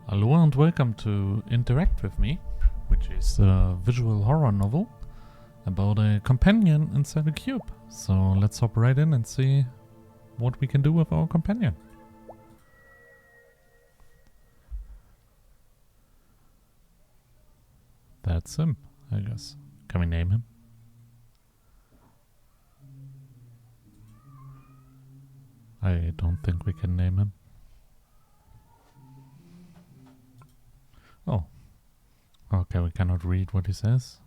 Hello and welcome to Interact With Me, which is a visual horror novel about a companion inside a cube. So let's hop right in and see what we can do with our companion. That's him, I guess. Can we name him? I don't think we can name him. Oh. Okay, we cannot read what he says.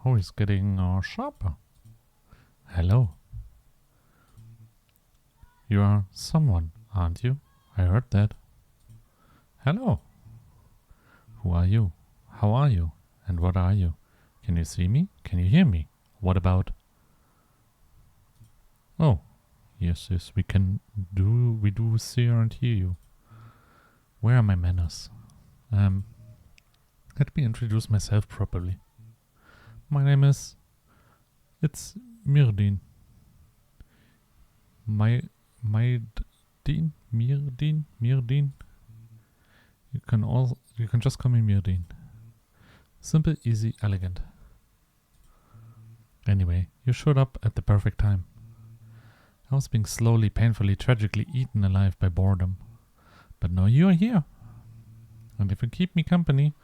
Oh, he's getting sharper. Hello. You are someone, aren't you? I heard that. Hello. Who are you? How are you? And what are you? Can you see me? Can you hear me? What about... Oh, yes, we can do... We do see and hear you. Where are my manners? Let me introduce myself properly. My name is... It's Myrddin. Myrddin? You can just call me Myrddin. Simple, easy, elegant. Anyway, you showed up at the perfect time. I was being slowly, painfully, tragically eaten alive by boredom. But now you're here. And if you keep me company,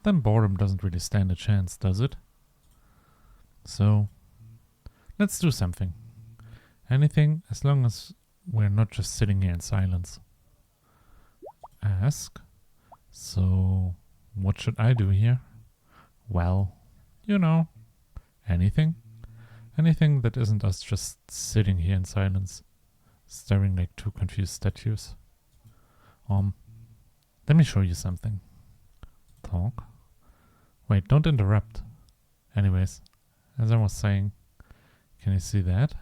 then boredom doesn't really stand a chance, does it? So, let's do something. Anything, as long as we're not just sitting here in silence. Ask. So, what should I do here? Well, you know, anything. Anything that isn't us just sitting here in silence, staring like two confused statues. Let me show you something. Talk. Wait, don't interrupt. Anyways, as I was saying, can you see that?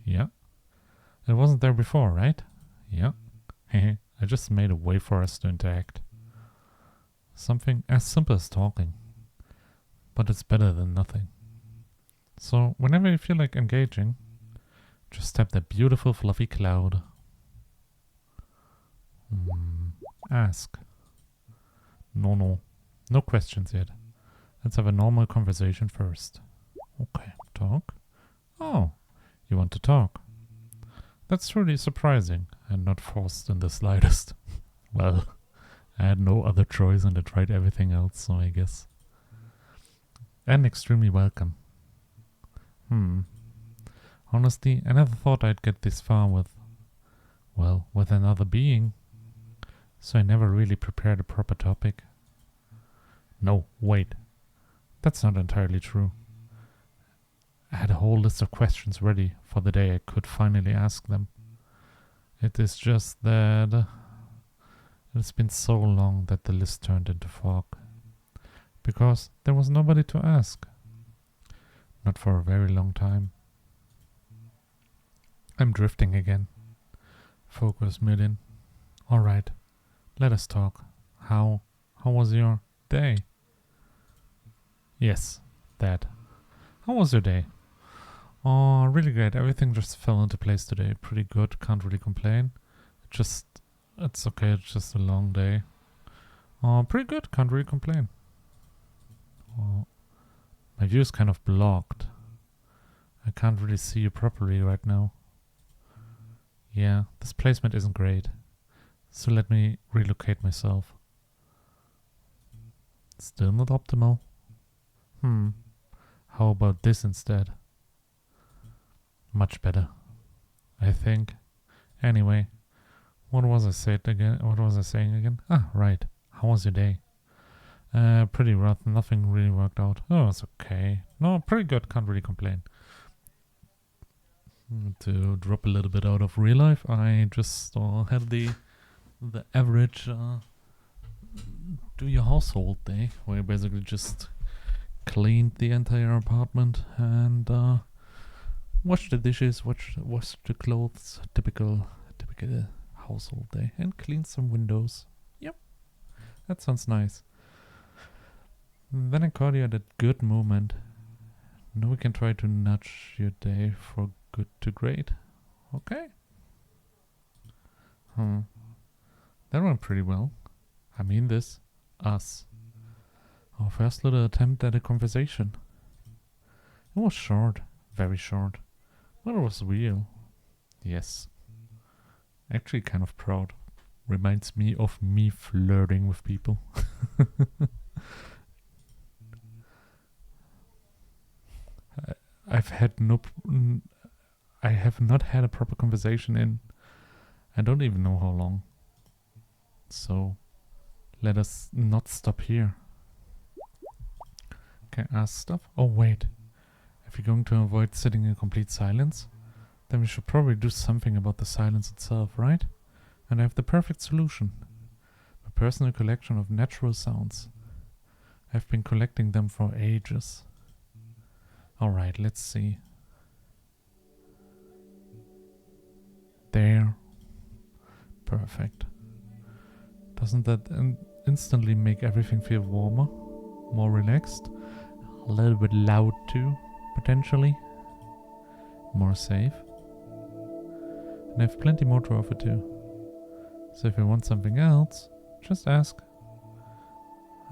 Yeah. It wasn't there before, right? Yeah. Hehe. I just made a way for us to interact. Something as simple as talking. But it's better than nothing. So, whenever you feel like engaging, just tap that beautiful fluffy cloud. Ask. No questions yet. Let's have a normal conversation first. Okay, talk. Oh, you want to talk. That's truly surprising and not forced in the slightest. Well, I had no other choice and I tried everything else, so I guess. And extremely welcome. Honestly, I never thought I'd get this far with another being. So I never really prepared a proper topic. No, wait. That's not entirely true. I had a whole list of questions ready for the day I could finally ask them. It is just that it's been so long that the list turned into fog. Because there was nobody to ask. Not for a very long time. I'm drifting again. Focus, Myrddin. Alright, let us talk. How was your day? Yes, that. How was your day? Oh, really great. Everything just fell into place today. Pretty good. Can't really complain. It's okay. It's just a long day. Oh, pretty good. Can't really complain. Oh, my view is kind of blocked. I can't really see you properly right now. Yeah, this placement isn't great. So let me relocate myself. Still not optimal. How about this instead? Much better, I think. Anyway, what was I saying again? Ah, right. How was your day? Pretty rough. Nothing really worked out. Oh, it's okay. No, pretty good. Can't really complain. To drop a little bit out of real life, I just had the average do your household day, where you basically just cleaned the entire apartment and washed the dishes, washed the clothes, typical household day, and cleaned some windows. Yep, that sounds nice. Then I caught you at a good moment. Now we can try to nudge your day for good to great. Okay. That went pretty well. I mean this. Us. Our first little attempt at a conversation. It was short. Very short. But it was real. Yes. Actually kind of proud. Reminds me of me flirting with people. I have not had a proper conversation in I don't even know how long. So let us not stop here. Can I ask stuff? Oh wait. If you're going to avoid sitting in complete silence, then we should probably do something about the silence itself, right? And I have the perfect solution. A personal collection of natural sounds. I've been collecting them for ages. Alright, let's see. There. Perfect. Doesn't that instantly make everything feel warmer? More relaxed? A little bit loud too, potentially. More safe. And I have plenty more to offer too. So if you want something else, just ask.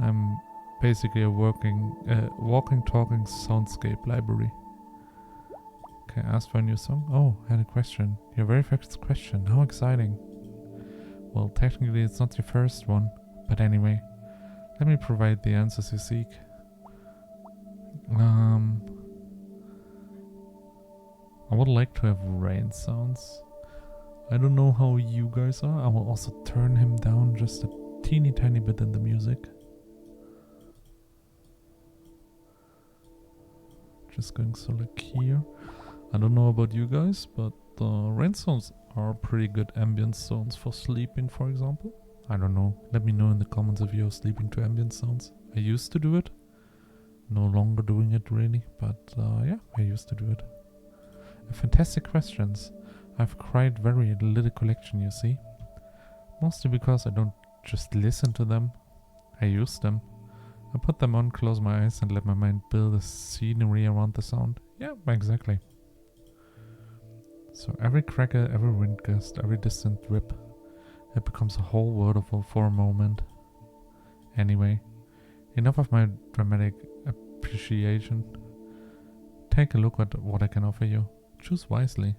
I'm basically a walking, talking soundscape library. Can I ask for a new song? Oh, I had a question. Your very first question. How exciting. Well, technically it's not your first one. But anyway, let me provide the answers you seek. I would like to have rain sounds. I don't know how you guys are. I will also turn him down just a teeny tiny bit in the music. Just going select here. I don't know about you guys, but rain sounds are pretty good ambient sounds for sleeping, for example. I don't know. Let me know in the comments if you're sleeping to ambient sounds. I used to do it. No longer doing it really, but yeah, I used to do it. Fantastic questions. I've quite very little collection, you see. Mostly because I don't just listen to them. I use them. I put them on, close my eyes and let my mind build a scenery around the sound. Yeah, exactly. So every cracker, every wind gust, every distant rip, it becomes a whole world for a moment. Anyway, enough of my dramatic appreciation. Take a look at what I can offer you. Choose wisely.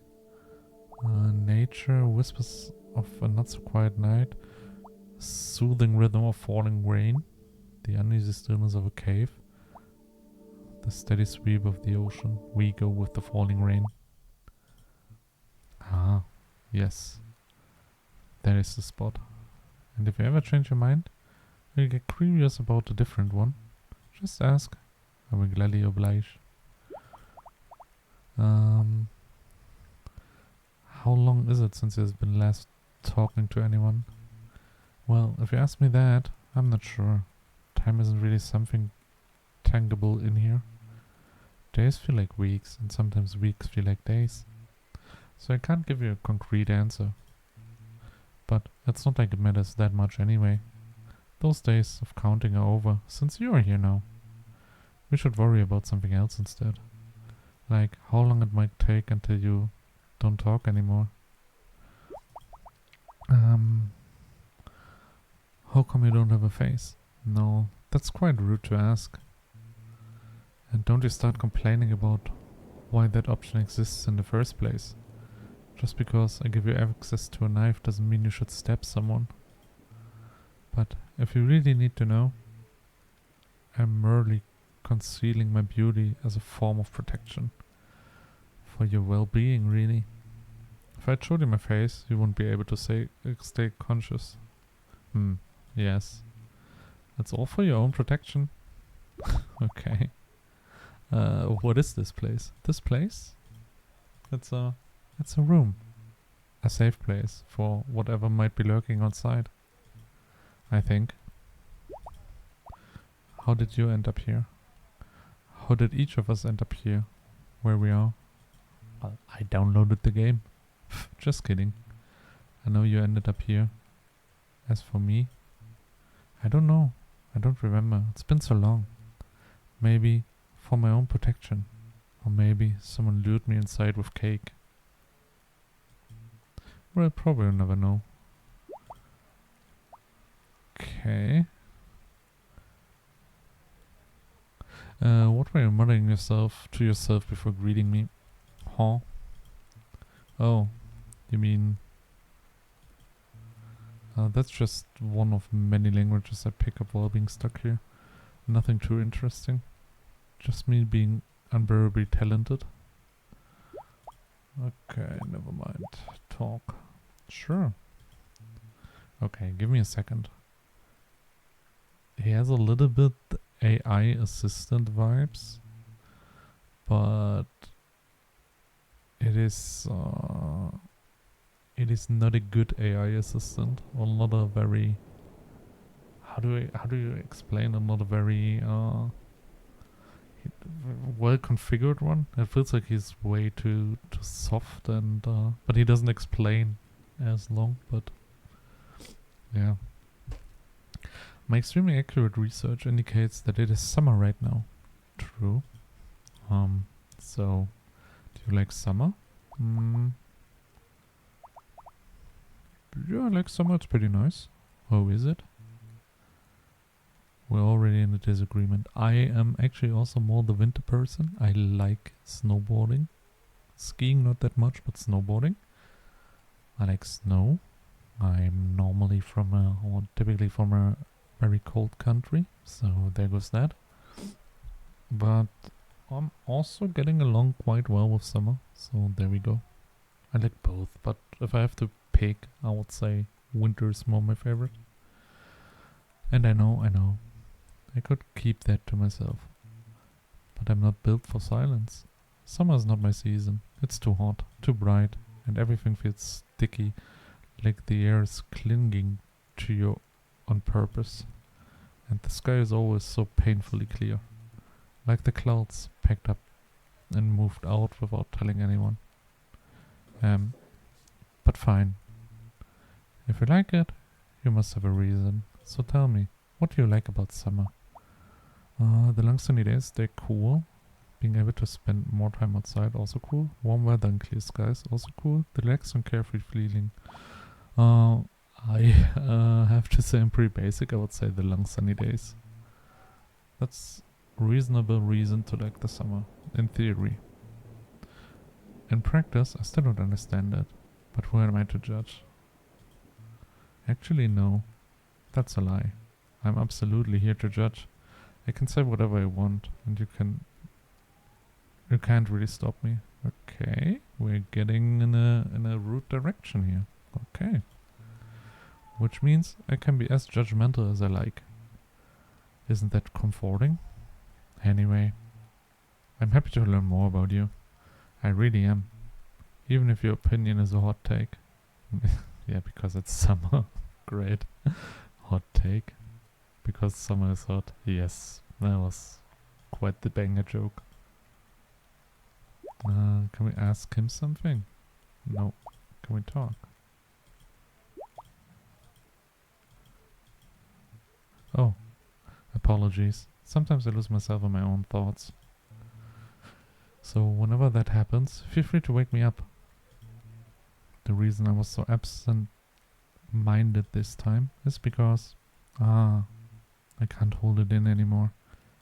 Nature, whispers of a not so quiet night, soothing rhythm of falling rain, the uneasy stillness of a cave, the steady sweep of the ocean. We go with the falling rain. Ah, yes. That is the spot. And if you ever change your mind, or you get curious about a different one, just ask. I will gladly oblige. How long is it since you've been last talking to anyone? Well, if you ask me that, I'm not sure. Time isn't really something tangible in here. Days feel like weeks, and sometimes weeks feel like days. So I can't give you a concrete answer. But it's not like it matters that much anyway. Those days of counting are over, since you are here now. We should worry about something else instead. Like how long it might take until you don't talk anymore. How come you don't have a face? No, that's quite rude to ask. And don't you start complaining about why that option exists in the first place. Just because I give you access to a knife doesn't mean you should stab someone. But if you really need to know, I'm merely concealing my beauty as a form of protection. For your well-being, really. If I showed you my face, you wouldn't be able to stay conscious. Yes. It's all for your own protection. Okay. What is this place? This place? It's a room. A safe place for whatever might be lurking outside. I think. How did you end up here? How did each of us end up here? Where we are? I downloaded the game. Just kidding. I know you ended up here. As for me, I don't know. I don't remember. It's been so long. Maybe for my own protection. Or maybe someone lured me inside with cake. Well, probably never know. Okay. What were you muttering to yourself before greeting me? Huh? Oh, you mean... that's just one of many languages I pick up while being stuck here. Nothing too interesting. Just me being unbearably talented. Okay, never mind. Talk. Sure. Okay, give me a second. He has a little bit AI assistant vibes, but it is not a good AI assistant, or not a very... How do you explain? Not a very well configured one. It feels like he's way too soft, and but he doesn't explain as long. But yeah, my extremely accurate research indicates that it is summer right now. True. So do you like summer? Yeah, I like summer. It's pretty nice. Oh, is it? We're already in a disagreement. I am actually also more the winter person. I like snowboarding. Skiing not that much, but snowboarding. I like snow. I'm normally typically from a very cold country, so there goes that. But I'm also getting along quite well with summer, so there we go. I like both, but if I have to pick, I would say winter is more my favorite. And I know, I could keep that to myself. But I'm not built for silence. Summer is not my season. It's too hot, too bright, and everything feels sticky, like the air is clinging to you on purpose. And the sky is always so painfully clear, like the clouds packed up and moved out without telling anyone. But fine. If you like it, you must have a reason. So tell me, what do you like about summer? The long sunny days, they're cool. Being able to spend more time outside, also cool. Warm weather and clear skies, also cool. The relaxed and carefree feeling. I have to say I'm pretty basic. I would say the long sunny days. That's reasonable reason to like the summer, in theory. In practice, I still don't understand it. But who am I to judge? Actually, no. That's a lie. I'm absolutely here to judge. I can say whatever I want, and you can't really stop me. Okay, we're getting in a rude direction here. Okay. Which means I can be as judgmental as I like. Isn't that comforting? Anyway, I'm happy to learn more about you. I really am. Even if your opinion is a hot take. Yeah, because it's summer. Great. Hot take. Because summer is hot. Yes, that was quite the banger joke. Can we ask him something? No. Can we talk? Oh, apologies. Sometimes I lose myself in my own thoughts. So whenever that happens, feel free to wake me up. The reason I was so absent-minded this time is because I can't hold it in anymore.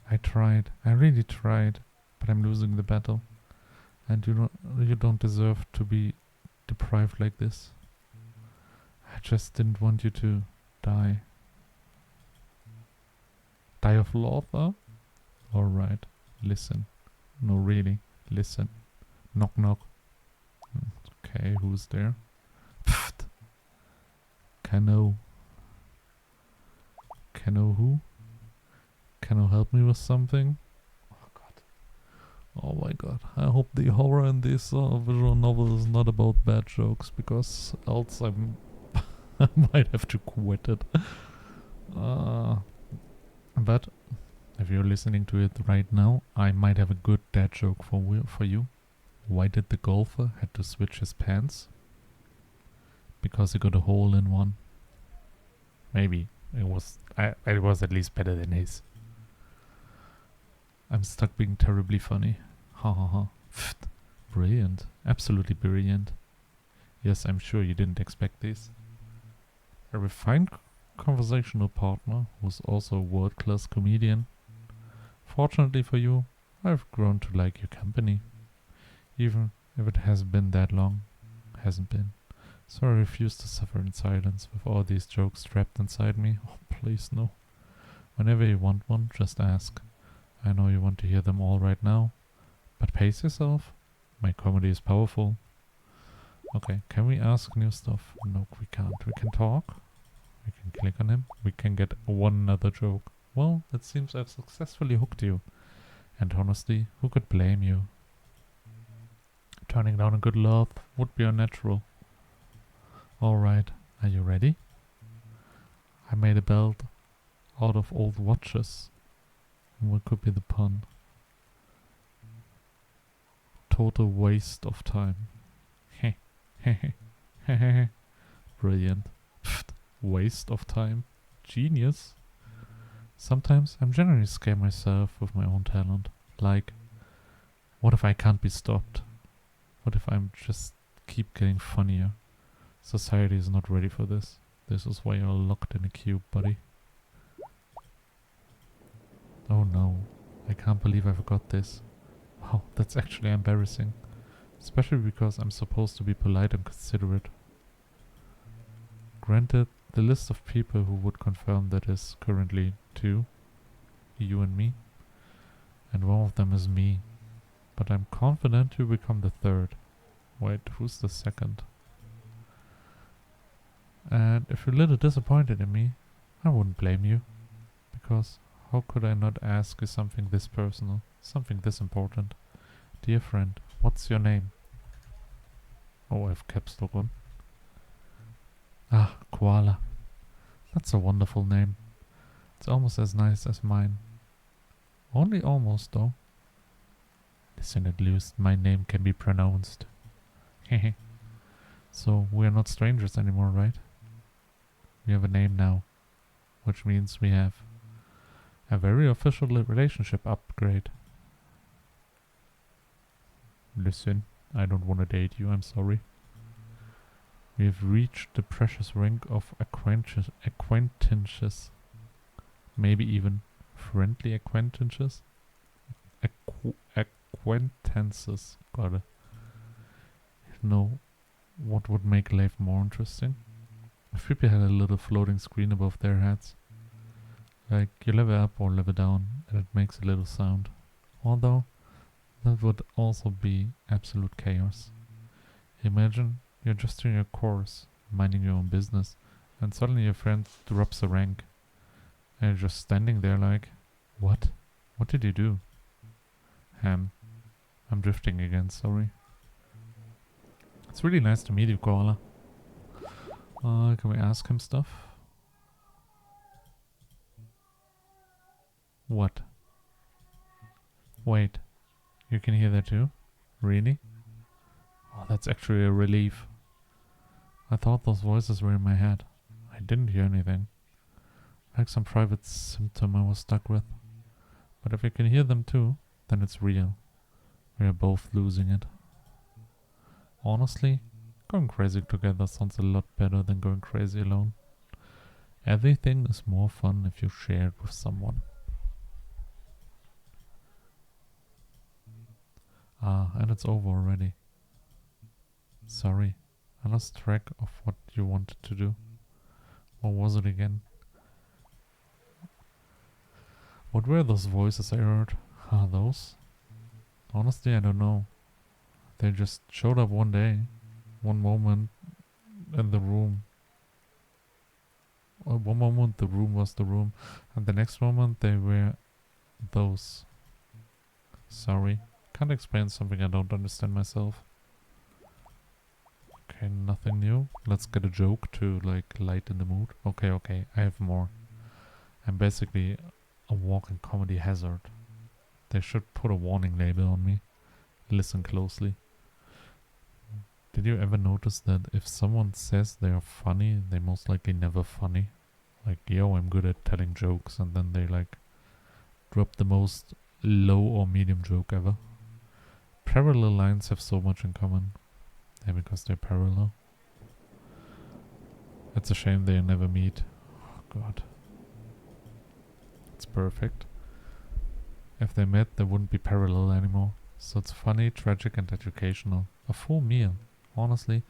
I tried. I really tried, but I'm losing the battle. And you don't deserve to be deprived like this. I just didn't want you to die. Die of love, huh? Alright, listen. No, really, listen. Knock knock. Okay, who's there? Pfft. Kano who? Kano help me with something? Oh god. Oh my god. I hope the horror in this visual novel is not about bad jokes, because else I might have to quit it. But if you're listening to it right now, I might have a good dad joke for you. Why did the golfer had to switch his pants? Because he got a hole in one. Maybe it was at least better than his. I'm stuck being terribly funny. Ha ha ha. Pfft. Brilliant. Absolutely brilliant. Yes, I'm sure you didn't expect this. A refined conversational partner who's also a world-class comedian. Fortunately for you, I've grown to like your company. Even if it has been that long. Hasn't been. So I refuse to suffer in silence with all these jokes trapped inside me. Oh, please no. Whenever you want one, just ask. I know you want to hear them all right now. But pace yourself. My comedy is powerful. Okay, can we ask new stuff? No, we can't. We can talk. We can click on him. We can get one other joke. Well, it seems I've successfully hooked you. And honestly, who could blame you? Turning down a good laugh would be unnatural. Alright, are you ready? I made a belt out of old watches. What could be the pun? Total waste of time. Heh, heh, heh, heh. Brilliant. Pfft, waste of time. Genius. Sometimes I'm genuinely scared myself with my own talent. Like, what if I can't be stopped? What if I'm just keep getting funnier? Society is not ready for this. This is why you're locked in a cube, buddy. Oh no, I can't believe I forgot this. Wow, that's actually embarrassing. Especially because I'm supposed to be polite and considerate. Granted, the list of people who would confirm that is currently 2. You and me. And one of them is me. But I'm confident you become the 3rd. Wait, who's the 2nd? And if you're a little disappointed in me, I wouldn't blame you. Because how could I not ask you something this personal, something this important? Dear friend, what's your name? Oh, I have caps lock on. Ah, Koala. That's a wonderful name. It's almost as nice as mine. Only almost, though. Listen, at least my name can be pronounced. Hehe. So, we're not strangers anymore, right? We have a name now. Which means we have a very official relationship upgrade. Listen, I don't want to date you, I'm sorry. We have reached the precious rank of acquaintances. Maybe even friendly acquaintances? Acquaintances. Got it. You know what would make life more interesting? If people had a little floating screen above their heads. Like you level up or level down and it makes a little sound. Although that would also be absolute chaos. Imagine you're just doing your course, minding your own business, and suddenly your friend drops a rank. And you're just standing there like, what? What did you do? I'm drifting again, sorry. It's really nice to meet you, Koala. Can we ask him stuff? What? Wait, you can hear that too? Really? Oh, that's actually a relief. I thought those voices were in my head. I didn't hear anything. Like some private symptom I was stuck with. But if you can hear them too, then it's real. We are both losing it. Honestly, going crazy together sounds a lot better than going crazy alone. Everything is more fun if you share it with someone. Ah, and it's over already. Sorry, I lost track of what you wanted to do. What was it again? What were those voices I heard? Ah, those? Honestly, I don't know. They just showed up one day, one moment in the room. One moment the room was the room, and the next moment they were those. Sorry, can't explain something I don't understand myself. Okay, nothing new. Let's get a joke to like lighten the mood. Okay, I have more. I'm basically a walking comedy hazard. They should put a warning label on me. Listen closely. Did you ever notice that if someone says they are funny, they most likely never funny? Like, yo, I'm good at telling jokes, and then they like drop the most low or medium joke ever. Parallel lines have so much in common. Yeah, because they're parallel. It's a shame they never meet. Oh god. It's perfect. If they met, they wouldn't be parallel anymore. So it's funny, tragic, and educational. A full meal. Honestly,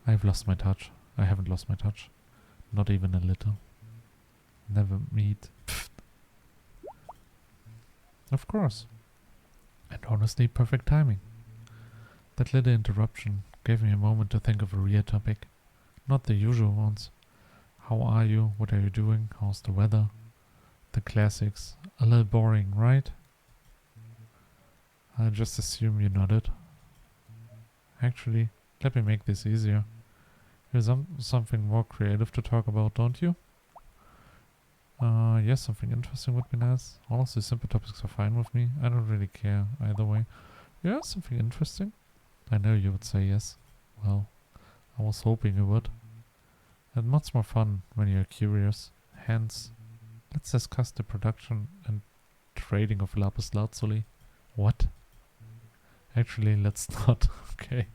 I've lost my touch. I haven't lost my touch. Not even a little. Never meet. Pfft. Of course. And honestly, perfect timing. That little interruption gave me a moment to think of a real topic. Not the usual ones. How are you? What are you doing? How's the weather? The classics. A little boring, right? I just assume you nodded. Actually, let me make this easier. Here's something more creative to talk about, don't you? Yes, something interesting would be nice. Honestly, simple topics are fine with me. I don't really care either way. Yeah, something interesting. I know you would say yes. Well, I was hoping you would. And much more fun when you're curious. Hence, let's discuss the production and trading of lapis lazuli. What? Actually, let's not. Okay.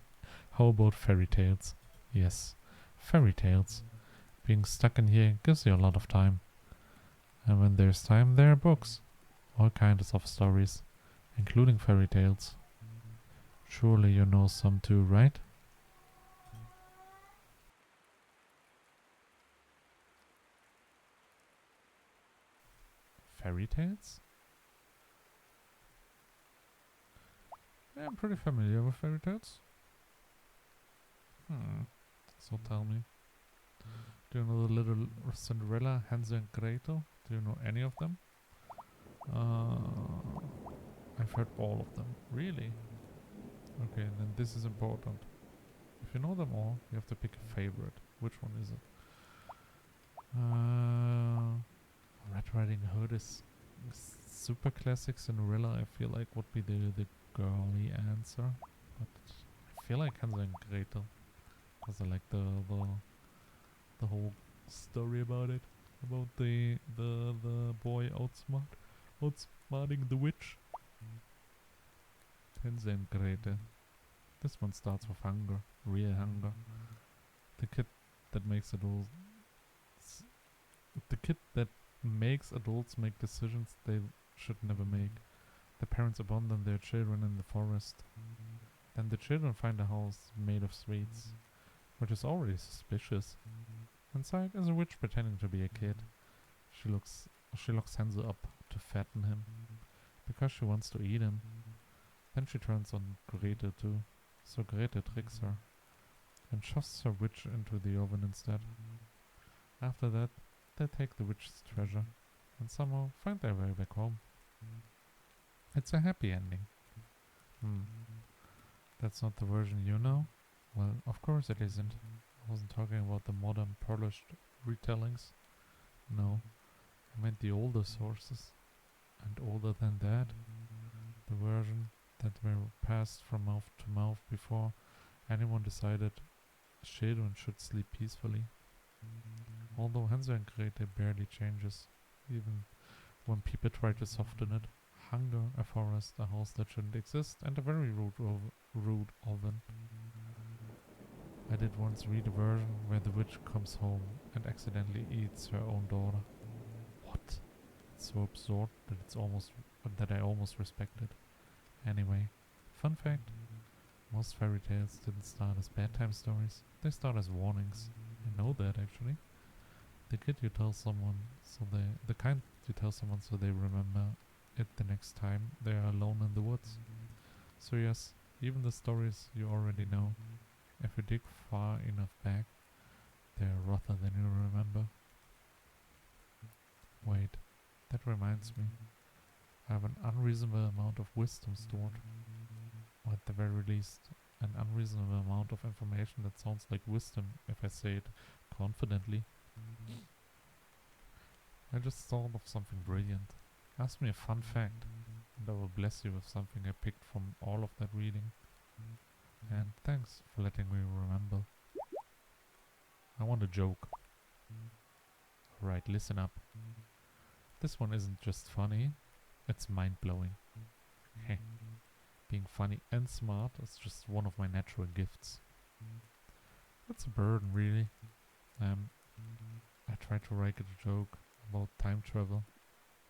How about fairy tales? Yes, fairy tales. Being stuck in here gives you a lot of time. And when there's time, there are books. All kinds of stories, including fairy tales. Surely you know some too, right? Fairy tales? Yeah, I'm pretty familiar with fairy tales. So tell me. Do you know the little Cinderella, Hansel and Gretel? Do you know any of them? I've heard all of them. Really? Okay, then this is important. If you know them all, you have to pick a favorite. Which one is it? Red Riding Hood is super classic. Cinderella, I feel like, would be the girly answer. But I feel like Hansel and Gretel. Because I like the whole story about it. About the boy outsmarting the witch. Hansel and Gretel. This one starts with hunger. Real hunger. The kid that makes adults make decisions they should never make. The parents abandon their children in the forest. Then the children find a house made of sweets, which is already suspicious. Inside is a witch pretending to be a kid. She locks Hansel up to fatten him, because she wants to eat him. Then she turns on Gretel too, so Gretel tricks her, and shoves her witch into the oven instead. After that, they take the witch's treasure, and somehow find their way back home. It's a happy ending. That's not the version you know? Well, of course it isn't. I wasn't talking about the modern polished retellings. No, I meant the older sources. And older than that, the version that were passed from mouth to mouth before anyone decided children should sleep peacefully. Although Hansel and Gretel barely changes, even when people try to soften it. Hunger, a forest, a house that shouldn't exist, and a very rude oven. I did once read a version where the witch comes home and accidentally eats her own daughter. What? It's so absurd that I almost respect it. Anyway, fun fact: most fairy tales didn't start as bedtime stories; they start as warnings. I know that actually. The kind you tell someone so they remember it the next time they are alone in the woods. So yes, even the stories you already know, if you dig far enough back, they are rougher than you remember. Wait, that reminds me. I have an unreasonable amount of wisdom stored, or at the very least, an unreasonable amount of information that sounds like wisdom if I say it confidently. I just thought of something brilliant. Ask me a fun fact, and I will bless you with something I picked from all of that reading. And thanks for letting me remember. I want a joke. Right, listen up. This one isn't just funny, it's mind-blowing. Being funny and smart is just one of my natural gifts. It's a burden, really. I tried to write a joke about time travel,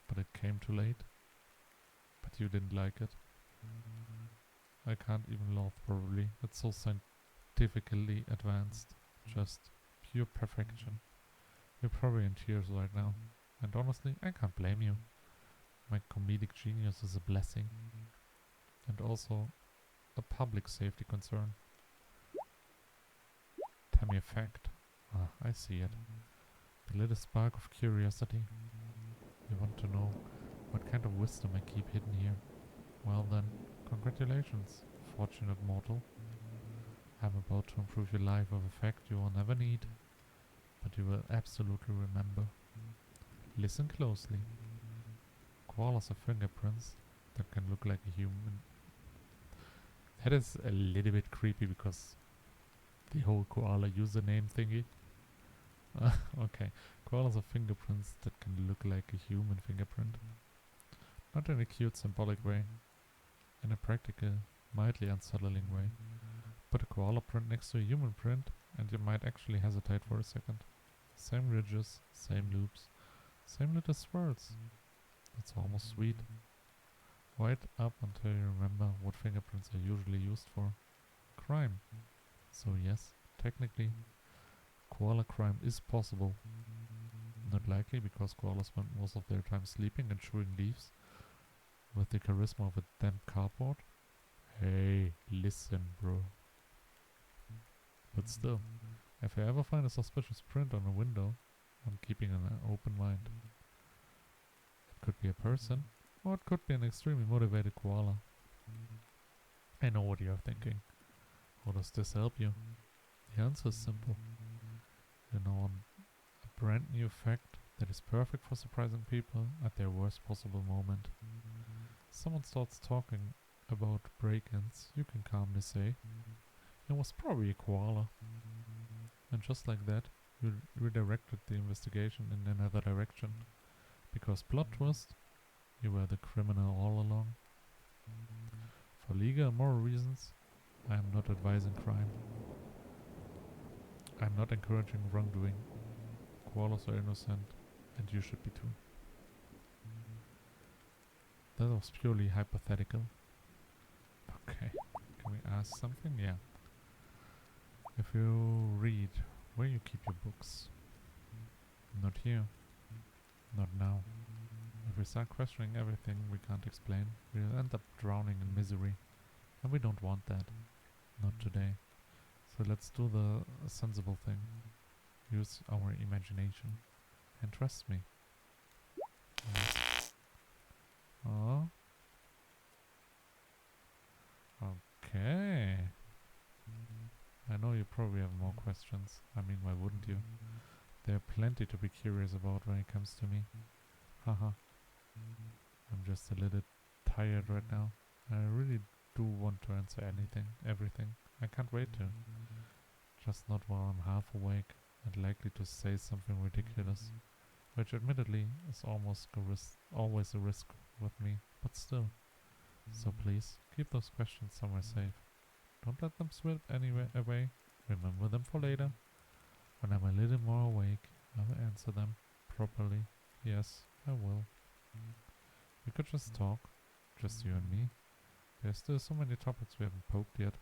but it came too late. But you didn't like it. I can't even laugh, probably. It's so scientifically advanced. Just pure perfection. You're probably in tears right now. And honestly, I can't blame you. My comedic genius is a blessing. And also a public safety concern. Tell me a fact. Ah, I see it. The little spark of curiosity. You want to know what kind of wisdom I keep hidden here. Well then, congratulations, fortunate mortal. I'm about to improve your life with a fact you will never need, but you will absolutely remember. Listen closely. Koalas have fingerprints that can look like a human. That is a little bit creepy because the whole koala username thingy. Okay, koalas have fingerprints that can look like a human fingerprint. Not in a cute symbolic way, in a practical, mildly unsettling way. Put a koala print next to a human print and you might actually hesitate for a second. Same ridges, same loops, same little swirls. It's almost sweet. Right up until you remember what fingerprints are usually used for. Crime. So yes, technically, koala crime is possible. Not likely because koalas spend most of their time sleeping and chewing leaves with the charisma of a damn cardboard. Hey, listen, bro. But still, if I ever find a suspicious print on a window, I'm keeping an open mind. It could be a person, or it could be an extremely motivated koala. I know what you're thinking. How does this help you? The answer is simple. You know a brand new fact that is perfect for surprising people at their worst possible moment. Someone starts talking about break-ins, you can calmly say, it was probably a koala. And just like that, you redirected the investigation in another direction. Because plot twist, you were the criminal all along. For legal and moral reasons, I am not advising crime. I am not encouraging wrongdoing. Koalas are innocent, and you should be too. That was purely hypothetical. Okay, can we ask something? Yeah. If you read, where you keep your books? Not here. Not now. If we start questioning everything we can't explain, we'll end up drowning in misery. And we don't want that. Not today. So let's do the sensible thing. Use our imagination. And trust me. Oh. Okay. I know you probably have more questions. I mean, why wouldn't you? There are plenty to be curious about when it comes to me. Haha. I'm just a little tired right now. I really do want to answer anything, everything. I can't wait to. Just not while I'm half awake and likely to say something ridiculous. Which admittedly is always a risk with me, but still. So please, keep those questions somewhere safe. Don't let them slip anywhere away. Remember them for later. When I'm a little more awake, I will answer them properly. Yes, I will. We could just talk. Just you and me. There's still so many topics we haven't poked yet.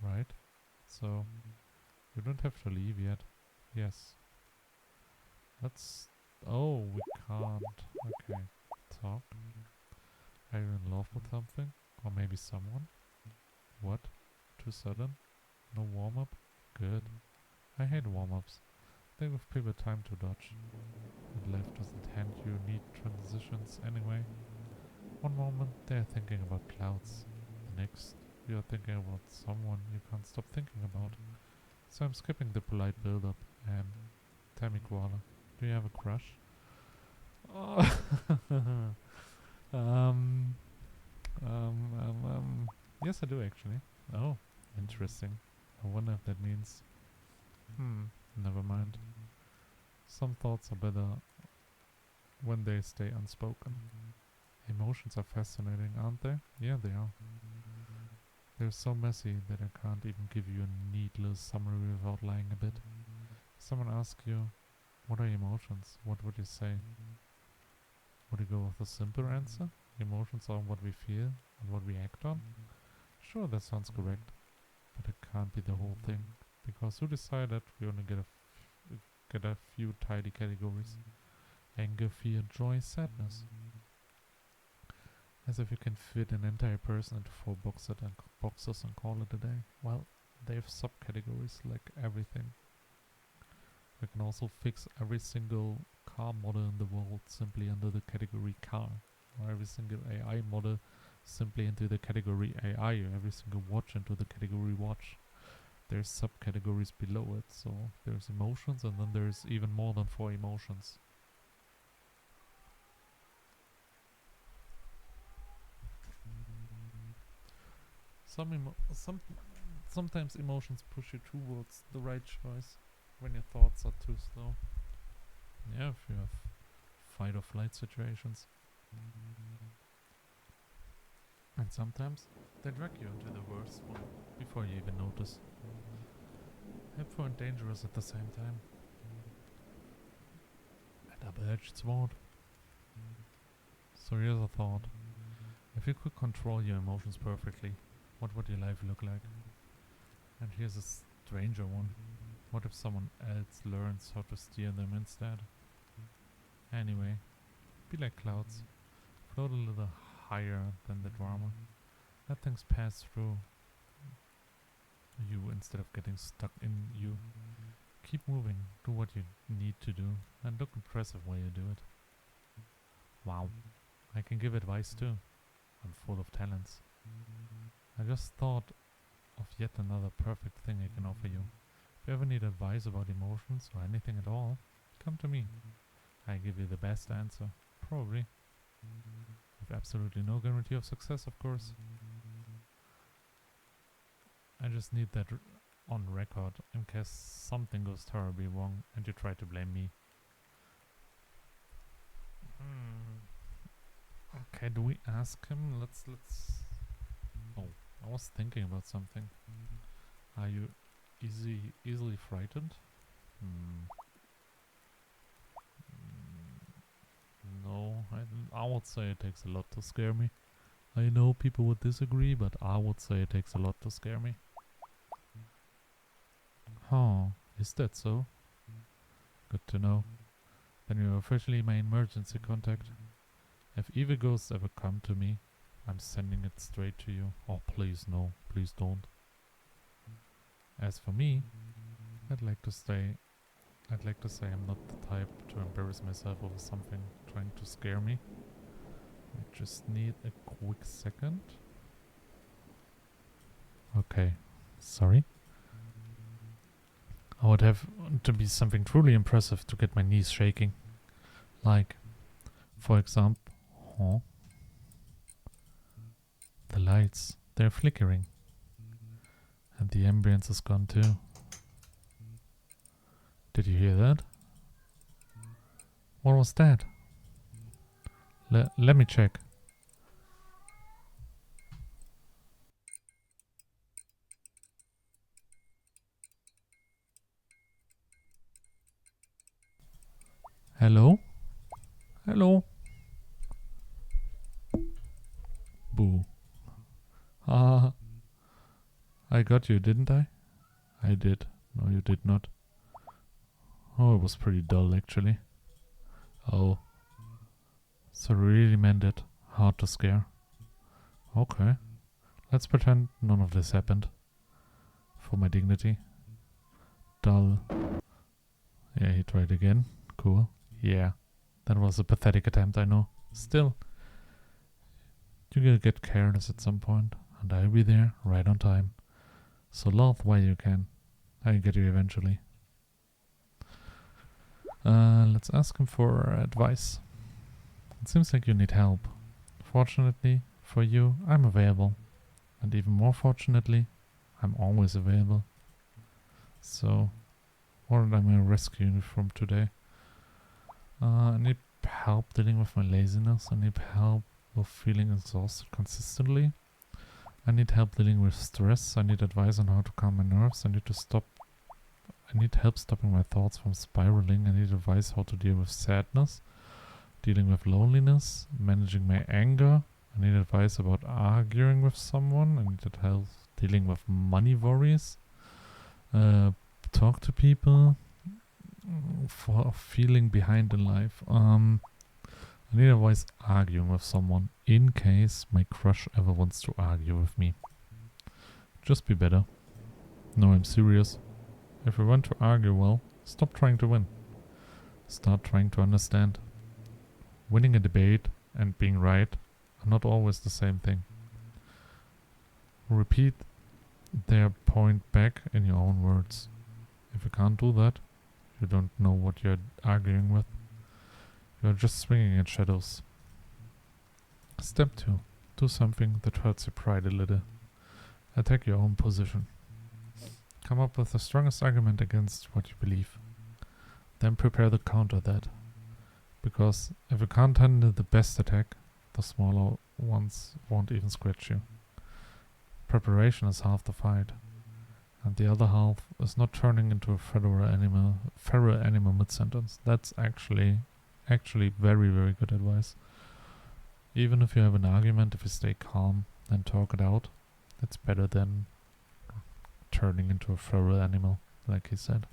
Right? So, you don't have to leave yet. Yes. Let's... Oh, we can't. Okay. Talk. Are you in love with something? Or maybe someone? What? Too sudden? No warm-up? Good. I hate warm-ups. They give people time to dodge. And life doesn't hand you neat transitions anyway. One moment they are thinking about clouds. The next you are thinking about someone you can't stop thinking about. So I'm skipping the polite build-up and... Tell me, Koala, do you have a crush? Oh. Yes, I do actually. Oh, interesting. I wonder if that means... never mind. Some thoughts are better when they stay unspoken. Emotions are fascinating, aren't they? Yeah, they are. They're so messy that I can't even give you a needless summary without lying a bit. If someone asks you, what are emotions? What would you say? Would you go with a simple answer? Emotions are what we feel and what we act on? Sure, that sounds correct, but it can't be the whole thing. Because who decided we only get a few tidy categories? Anger, fear, joy, sadness. As if you can fit an entire person into 4 boxes and call it a day. Well, they have subcategories like everything. We can also fix every single car model in the world simply under the category car, or every single AI model simply into the category AI, or every single watch into the category watch. There's subcategories below it, so there's emotions, and then there's even more than 4 emotions. Sometimes emotions push you towards the right choice when your thoughts are too slow. Yeah, if you have fight or flight situations. And sometimes they drag you into the worst one before you even notice. Helpful and dangerous at the same time. A double-edged sword. So here's a thought. If you could control your emotions perfectly, what would your life look like? And here's a stranger one. What if someone else learns how to steer them instead? Anyway, be like clouds. Float a little higher than the drama. Let things pass through you instead of getting stuck in you. Keep moving, do what you need to do, and look impressive while you do it. Wow, I can give advice too. I'm full of talents. I just thought of yet another perfect thing I can offer you. If you ever need advice about emotions or anything at all, come to me. I give you the best answer. Probably. With absolutely no guarantee of success, of course. I just need that on record in case something goes terribly wrong and you try to blame me. Okay, do we ask him? Let's. Oh, I was thinking about something. Are you easily frightened? No, I would say it takes a lot to scare me. I know people would disagree, but I would say it takes a lot to scare me. Huh, is that so? Good to know. Then you're officially my emergency contact. If evil ghosts ever come to me, I'm sending it straight to you. Oh, please no, please don't. As for me, I'd like to say I'm not the type to embarrass myself over something trying to scare me. I just need a quick second. Okay, sorry. I would have to be something truly impressive to get my knees shaking. Like, for example, the lights, they're flickering. And the ambience is gone too. Did you hear that? What was that? Let me check. Hello? Hello? Boo. Ah, I got you, didn't I? I did. No, you did not. Oh, it was pretty dull, actually. Oh. So really meant it. Hard to scare. Okay. Let's pretend none of this happened. For my dignity. Dull. Yeah, he tried again. Cool. Yeah. That was a pathetic attempt, I know. Still. You're gonna get careless at some point, and I'll be there, right on time. So laugh while you can. I'll get you eventually. Let's ask him for advice. It seems like you need help. Fortunately for you, I'm available. And even more fortunately, I'm always available. So, what am I rescuing you from today? I need help dealing with my laziness. I need help of feeling exhausted consistently. I need help dealing with stress. I need advice on how to calm my nerves. I need help stopping my thoughts from spiraling. I need advice how to deal with sadness, dealing with loneliness, managing my anger. I need advice about arguing with someone. I need help dealing with money worries. Talk to people for feeling behind in life. I need advice arguing with someone in case my crush ever wants to argue with me. Just be better. No, I'm serious. If you want to argue, well, stop trying to win. Start trying to understand. Winning a debate and being right are not always the same thing. Repeat their point back in your own words. If you can't do that, you don't know what you're arguing with. You're just swinging at shadows. Step 2. Do something that hurts your pride a little. Attack your own position. Come up with the strongest argument against what you believe. Then prepare to counter that. Because if you can't handle the best attack, the smaller ones won't even scratch you. Preparation is half the fight. And the other half is not turning into a feral animal mid-sentence. That's actually very, very good advice. Even if you have an argument, if you stay calm and talk it out, it's better than turning into a feral animal, like he said.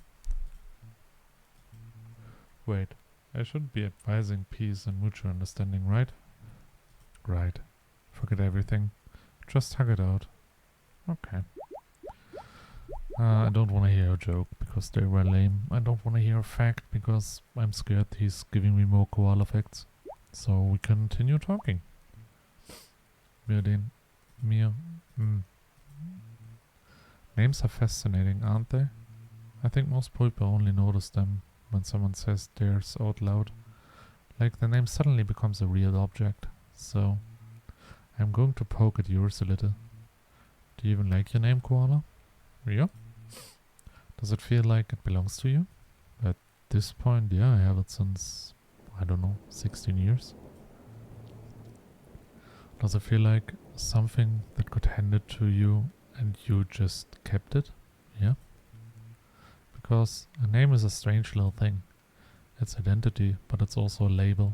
Wait, I should be advising peace and mutual understanding, right? Right. Forget everything. Just hug it out. Okay. I don't want to hear a joke because they were lame. I don't want to hear a fact because I'm scared he's giving me more koala facts. So we continue talking. Myrddin. Names are fascinating, aren't they? I think most people only notice them when someone says theirs out loud. Like the name suddenly becomes a real object. So I'm going to poke at yours a little. Do you even like your name, Koala? Yeah? Does it feel like it belongs to you? At this point, yeah, I have it since, I don't know, 16 years. Does it feel like something that got handed to you and you just kept it? Yeah? Because a name is a strange little thing. It's identity, but it's also a label.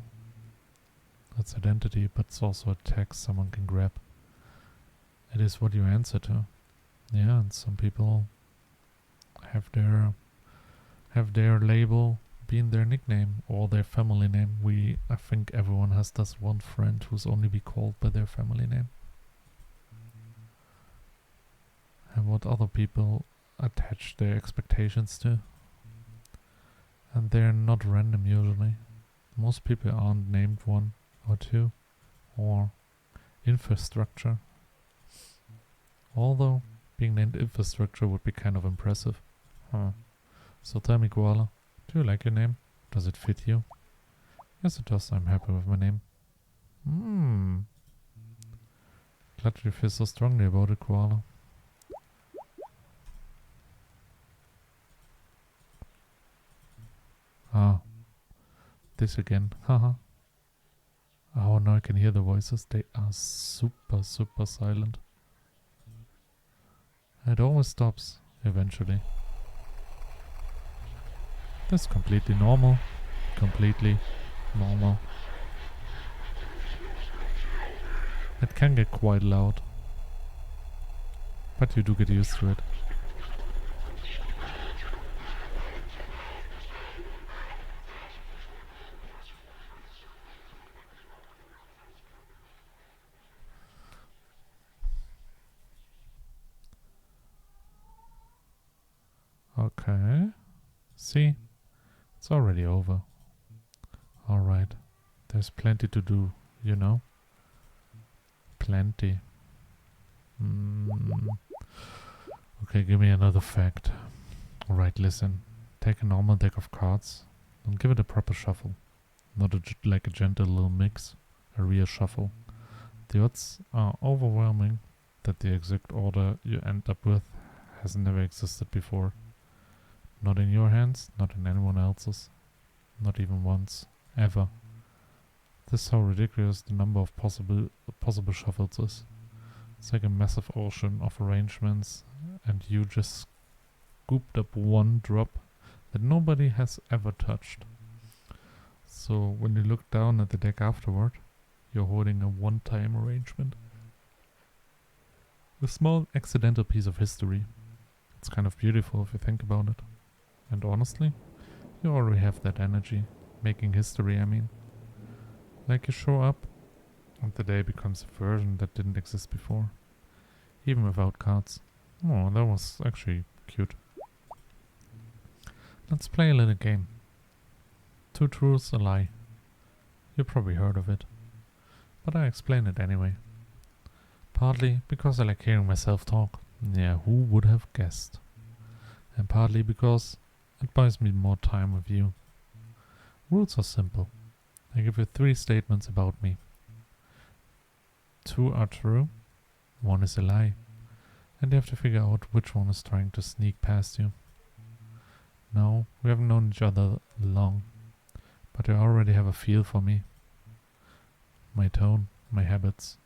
It's identity, but it's also a text someone can grab. It is what you answer to. Yeah, and some people have their label being their nickname or their family name. I think everyone has this one friend who's only be called by their family name. And what other people attach their expectations to. And they're not random usually. Most people aren't named 1 or 2 or infrastructure. Although being named infrastructure would be kind of impressive. So tell me, Koala, do you like your name? Does it fit you? Yes, it does. I'm happy with my name. Glad you feel so strongly about it, Koala. This again. Haha. Oh, now I can hear the voices. They are super, super silent. It always stops, eventually. That's completely normal. Completely normal. It can get quite loud. But you do get used to it. Okay. See? It's already over. Alright. There's plenty to do, you know? Plenty. Okay, give me another fact. Alright, listen. Take a normal deck of cards and give it a proper shuffle. Not like a gentle little mix. A real shuffle. The odds are overwhelming that the exact order you end up with has never existed before. Not in your hands, not in anyone else's. Not even once. Ever. This is how ridiculous the number of possible shuffles is. It's like a massive ocean of arrangements, and you just scooped up one drop that nobody has ever touched. So when you look down at the deck afterward, you're holding a one-time arrangement. A small accidental piece of history. It's kind of beautiful if you think about it. And honestly, you already have that energy. Making history, I mean. Like you show up, and the day becomes a version that didn't exist before. Even without cards. Oh, that was actually cute. Let's play a little game. 2 truths, a lie. You probably heard of it. But I explain it anyway. Partly because I like hearing myself talk. Yeah, who would have guessed? And partly because it buys me more time with you. Rules are simple. I give you 3 statements about me. 2 are true, 1 is a lie. And you have to figure out which one is trying to sneak past you. Now, we haven't known each other long, but you already have a feel for me. My tone, my habits,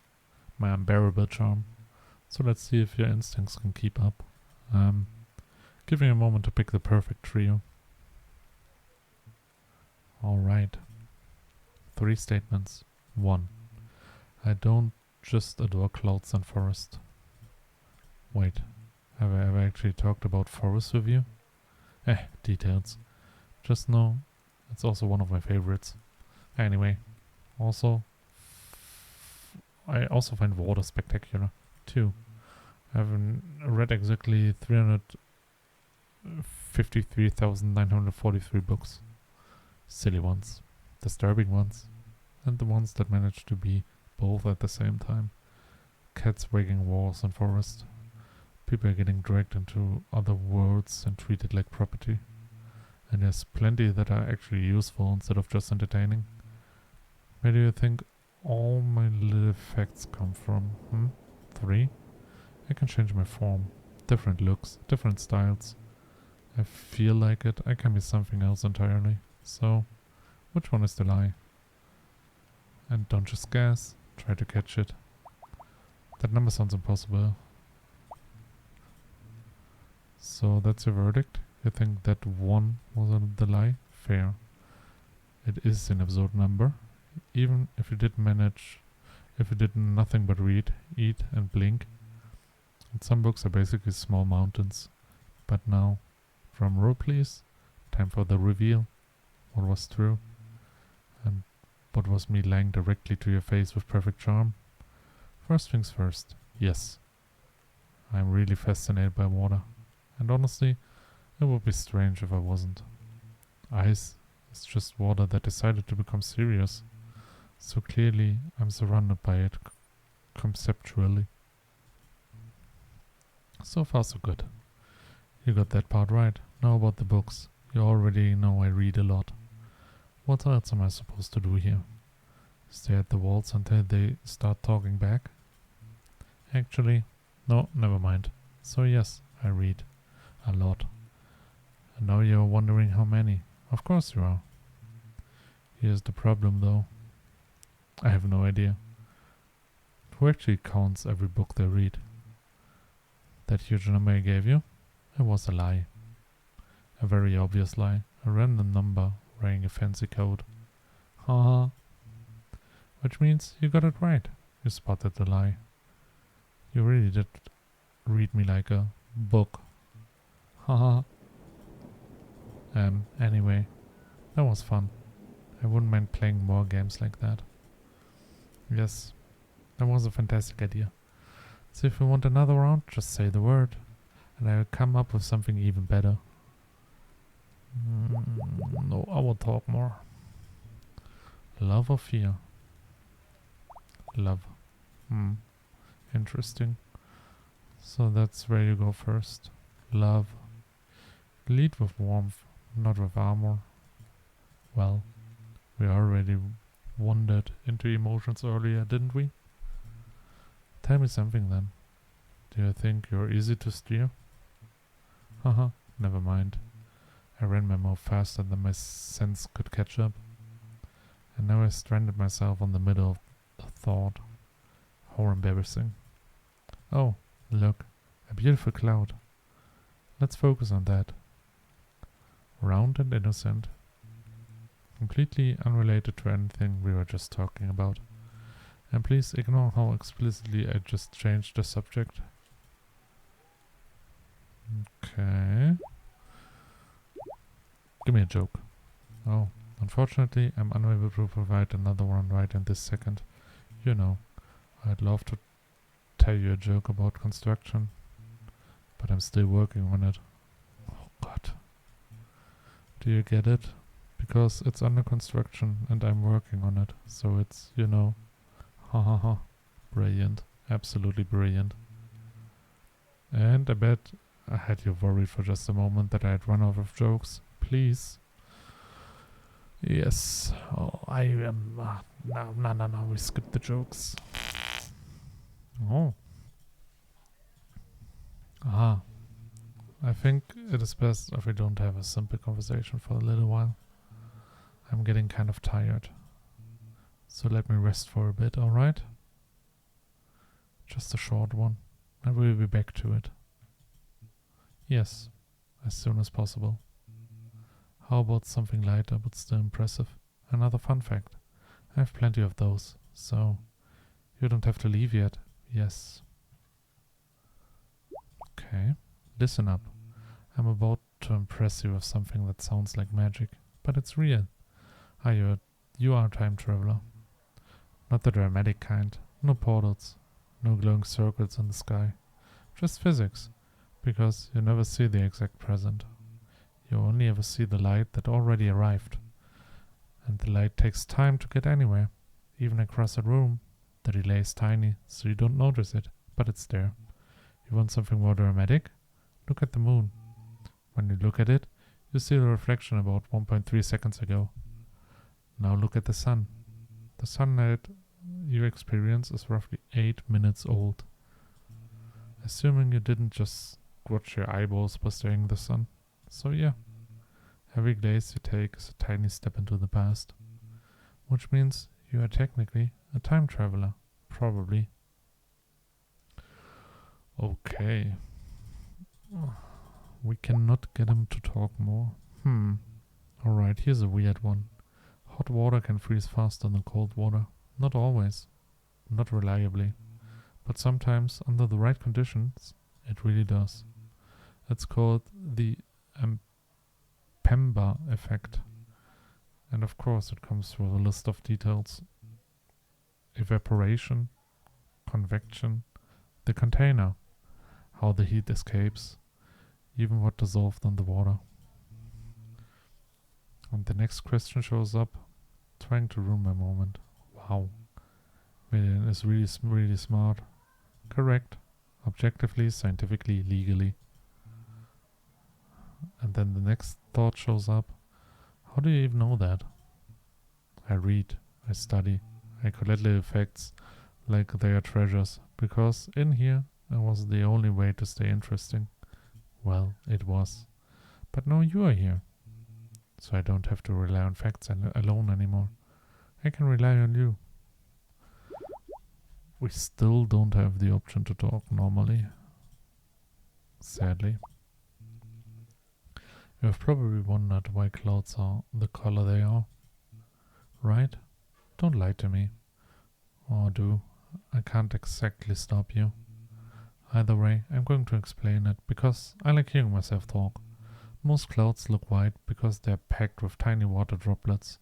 my unbearable charm. So let's see if your instincts can keep up. Give me a moment to pick the perfect trio. Alright. 3 statements. 1. I don't just adore clouds and forest. Wait, have I ever actually talked about forests with you? Details. Just know, it's also one of my favorites. Anyway, I also find water spectacular. 2. I haven't read exactly 353,943 books. Silly ones, disturbing ones, and the ones that manage to be both at the same time. Cats waging wars in forest. People are getting dragged into other worlds and treated like property. And there's plenty that are actually useful instead of just entertaining. Where do you think all my little facts come from? 3. I can change my form. Different looks, different styles. I feel like it. I can be something else entirely. So, which one is the lie? And don't just guess. Try to catch it. That number sounds impossible. So that's your verdict? You think that 1 was the lie? Fair. It is an absurd number. Even if you did nothing but read, eat and blink. And some books are basically small mountains. But now, drum roll please. Time for the reveal. What was true? And what was me lying directly to your face with perfect charm? First things first. Yes. I'm really fascinated by water. And honestly, it would be strange if I wasn't. Ice is just water that decided to become serious. So clearly, I'm surrounded by it conceptually. So far so good. You got that part right. Now about the books. You already know I read a lot. What else am I supposed to do here? Stare at the walls until they start talking back? Actually, no, never mind. So yes, I read. A lot. And now you're wondering how many. Of course you are. Here's the problem though. I have no idea. Who actually counts every book they read? That huge number I gave you? It was a lie. A very obvious lie. A random number wearing a fancy code. Haha. Which means you got it right. You spotted the lie. You really did read me like a book. Haha. Anyway, that was fun. I wouldn't mind playing more games like that. Yes, that was a fantastic idea. So if you want another round, just say the word, and I will come up with something even better. No, I will talk more. Love or fear? Love. Interesting. So that's where you go first. Love. Lead with warmth, not with armor. Well, we already wandered into emotions earlier, didn't we? Tell me something then. Do you think you're easy to steer? Haha, never mind. I ran my mouth faster than my sense could catch up. And now I stranded myself on the middle of the thought. How embarrassing. Oh, look, a beautiful cloud. Let's focus on that. Round and innocent. Completely unrelated to anything we were just talking about. And please ignore how explicitly I just changed the subject. Okay. Give me a joke. Oh, unfortunately, I'm unable to provide another one right in this second. You know, I'd love to tell you a joke about construction, but I'm still working on it. Oh God. Do you get it? Because it's under construction and I'm working on it, so it's, you know, ha ha ha. Brilliant. Absolutely brilliant. And I bet I had you worried for just a moment that I had run out of jokes. Please. Yes. Oh, I am... no, we skipped the jokes. Oh. Ah. I think it is best if we don't have a simple conversation for a little while. I'm getting kind of tired. So let me rest for a bit, alright? Just a short one. I will be back to it. Yes, as soon as possible. How about something lighter but still impressive? Another fun fact. I have plenty of those, so you don't have to leave yet. Yes. Okay, listen up. I'm about to impress you with something that sounds like magic, but it's real. You are a time traveler. Not the dramatic kind. No portals. No glowing circles in the sky. Just physics. Because you never see the exact present. You only ever see the light that already arrived. And the light takes time to get anywhere. Even across a room. The delay is tiny, so you don't notice it, but it's there. You want something more dramatic? Look at the moon. When you look at it, you see the reflection about 1.3 seconds ago. Now look at the sun. The sunlight you experience is roughly 8 minutes old. Assuming you didn't just squash your eyeballs by staring at the sun. So yeah, every glaze you take is a tiny step into the past. Which means you are technically a time traveler. Probably. Okay. We cannot get him to talk more. Alright, here's a weird one. Hot water can freeze faster than cold water. Not always. Not reliably. But sometimes, under the right conditions, it really does. It's called the Pemba effect. And of course it comes with a list of details. Evaporation, convection, the container, how the heat escapes, even what dissolved in the water. And the next question shows up, trying to ruin my moment. Wow. Myrddin is really smart. Correct. Objectively, scientifically, legally. And then the next thought shows up. How do you even know that? I read, I study, I collect little facts like they are treasures, because in here it was the only way to stay interesting. Well, it was. But now you are here. So I don't have to rely on facts alone anymore. I can rely on you. We still don't have the option to talk normally. Sadly. You have probably wondered why clouds are the color they are. Right? Don't lie to me. Or do. I can't exactly stop you. Either way, I'm going to explain it, because I like hearing myself talk. Most clouds look white because they're packed with tiny water droplets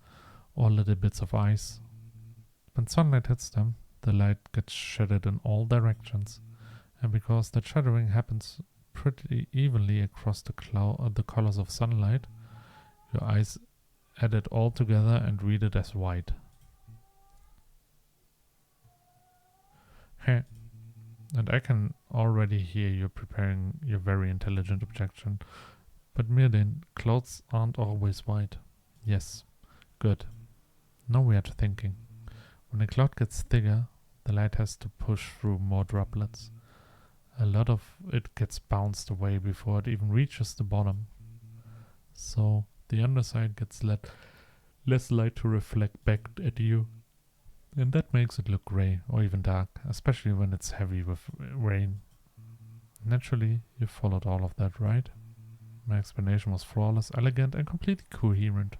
or little bits of ice. When sunlight hits them, the light gets shattered in all directions, and because the shattering happens pretty evenly across the colors of sunlight, your eyes add it all together and read it as white. Heh. And I can already hear you preparing your very intelligent objection. But Myrddin, clouds aren't always white. Yes. Good. Now we are thinking. When a cloud gets thicker, the light has to push through more droplets. A lot of it gets bounced away before it even reaches the bottom. So the underside gets let less light to reflect back at you. And that makes it look grey or even dark, especially when it's heavy with rain. Naturally, you followed all of that, right? My explanation was flawless, elegant, and completely coherent.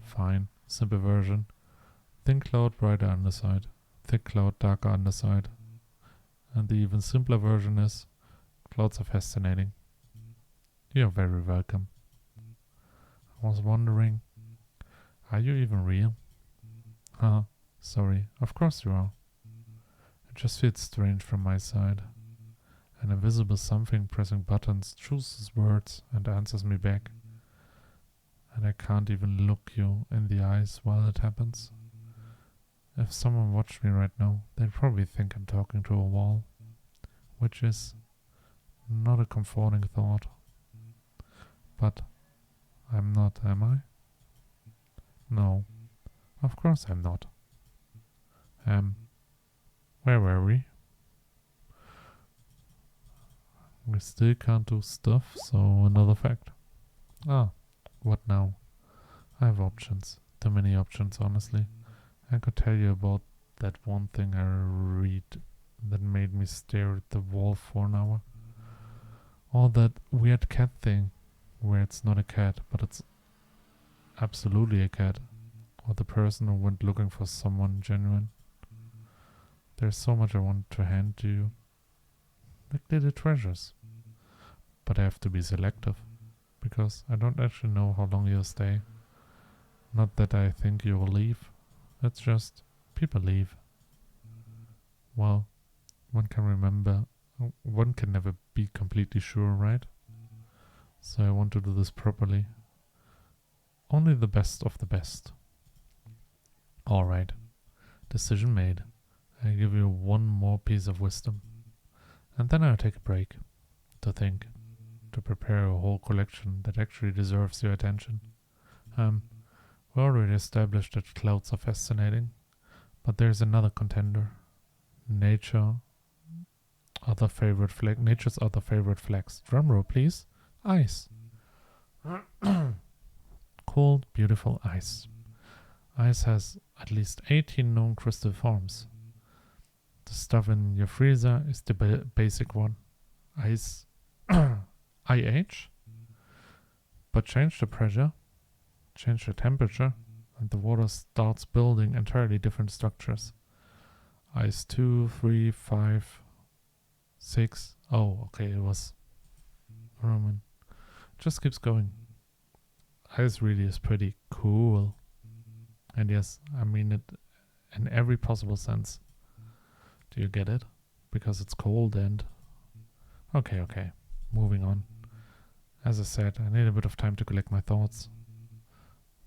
Fine, simple version. Thin cloud, brighter underside. Thick cloud, darker underside. And the even simpler version is, clouds are fascinating. You're very welcome. I was wondering, are you even real? Sorry, of course you are. It just feels strange from my side. An invisible something pressing buttons chooses words and answers me back. And I can't even look you in the eyes while it happens. If someone watched me right now, they'd probably think I'm talking to a wall. Which is not a comforting thought. But I'm not, am I? No, of course I'm not. Where were we? We still can't do stuff, so another fact. What now? I have options. Too many options, honestly. I could tell you about that one thing I read that made me stare at the wall for an hour. Or that weird cat thing, where it's not a cat, but it's absolutely a cat. Or the person who went looking for someone genuine. There's so much I want to hand to you. Like little treasures. But I have to be selective. Because I don't actually know how long you'll stay. Not that I think you will leave. It's just, people leave. Well, one can never be completely sure, right? So I want to do this properly. Only the best of the best. Alright. Decision made. I give you one more piece of wisdom. And then I'll take a break. To think. To prepare a whole collection that actually deserves your attention. We already established that clouds are fascinating. But there's another contender. Nature's other favorite flags. Drumroll, please. Ice. Cold, beautiful ice. Ice has at least 18 known crystal forms. The stuff in your freezer is the basic one. Ice. IH. But change the pressure, change the temperature, and the water starts building entirely different structures. Ice 2, 3, 5, 6. Oh, okay, it was Roman. Just keeps going. Ice really is pretty cool. And yes, I mean it in every possible sense. Do you get it? Because it's cold and... Okay. Moving on. As I said, I need a bit of time to collect my thoughts.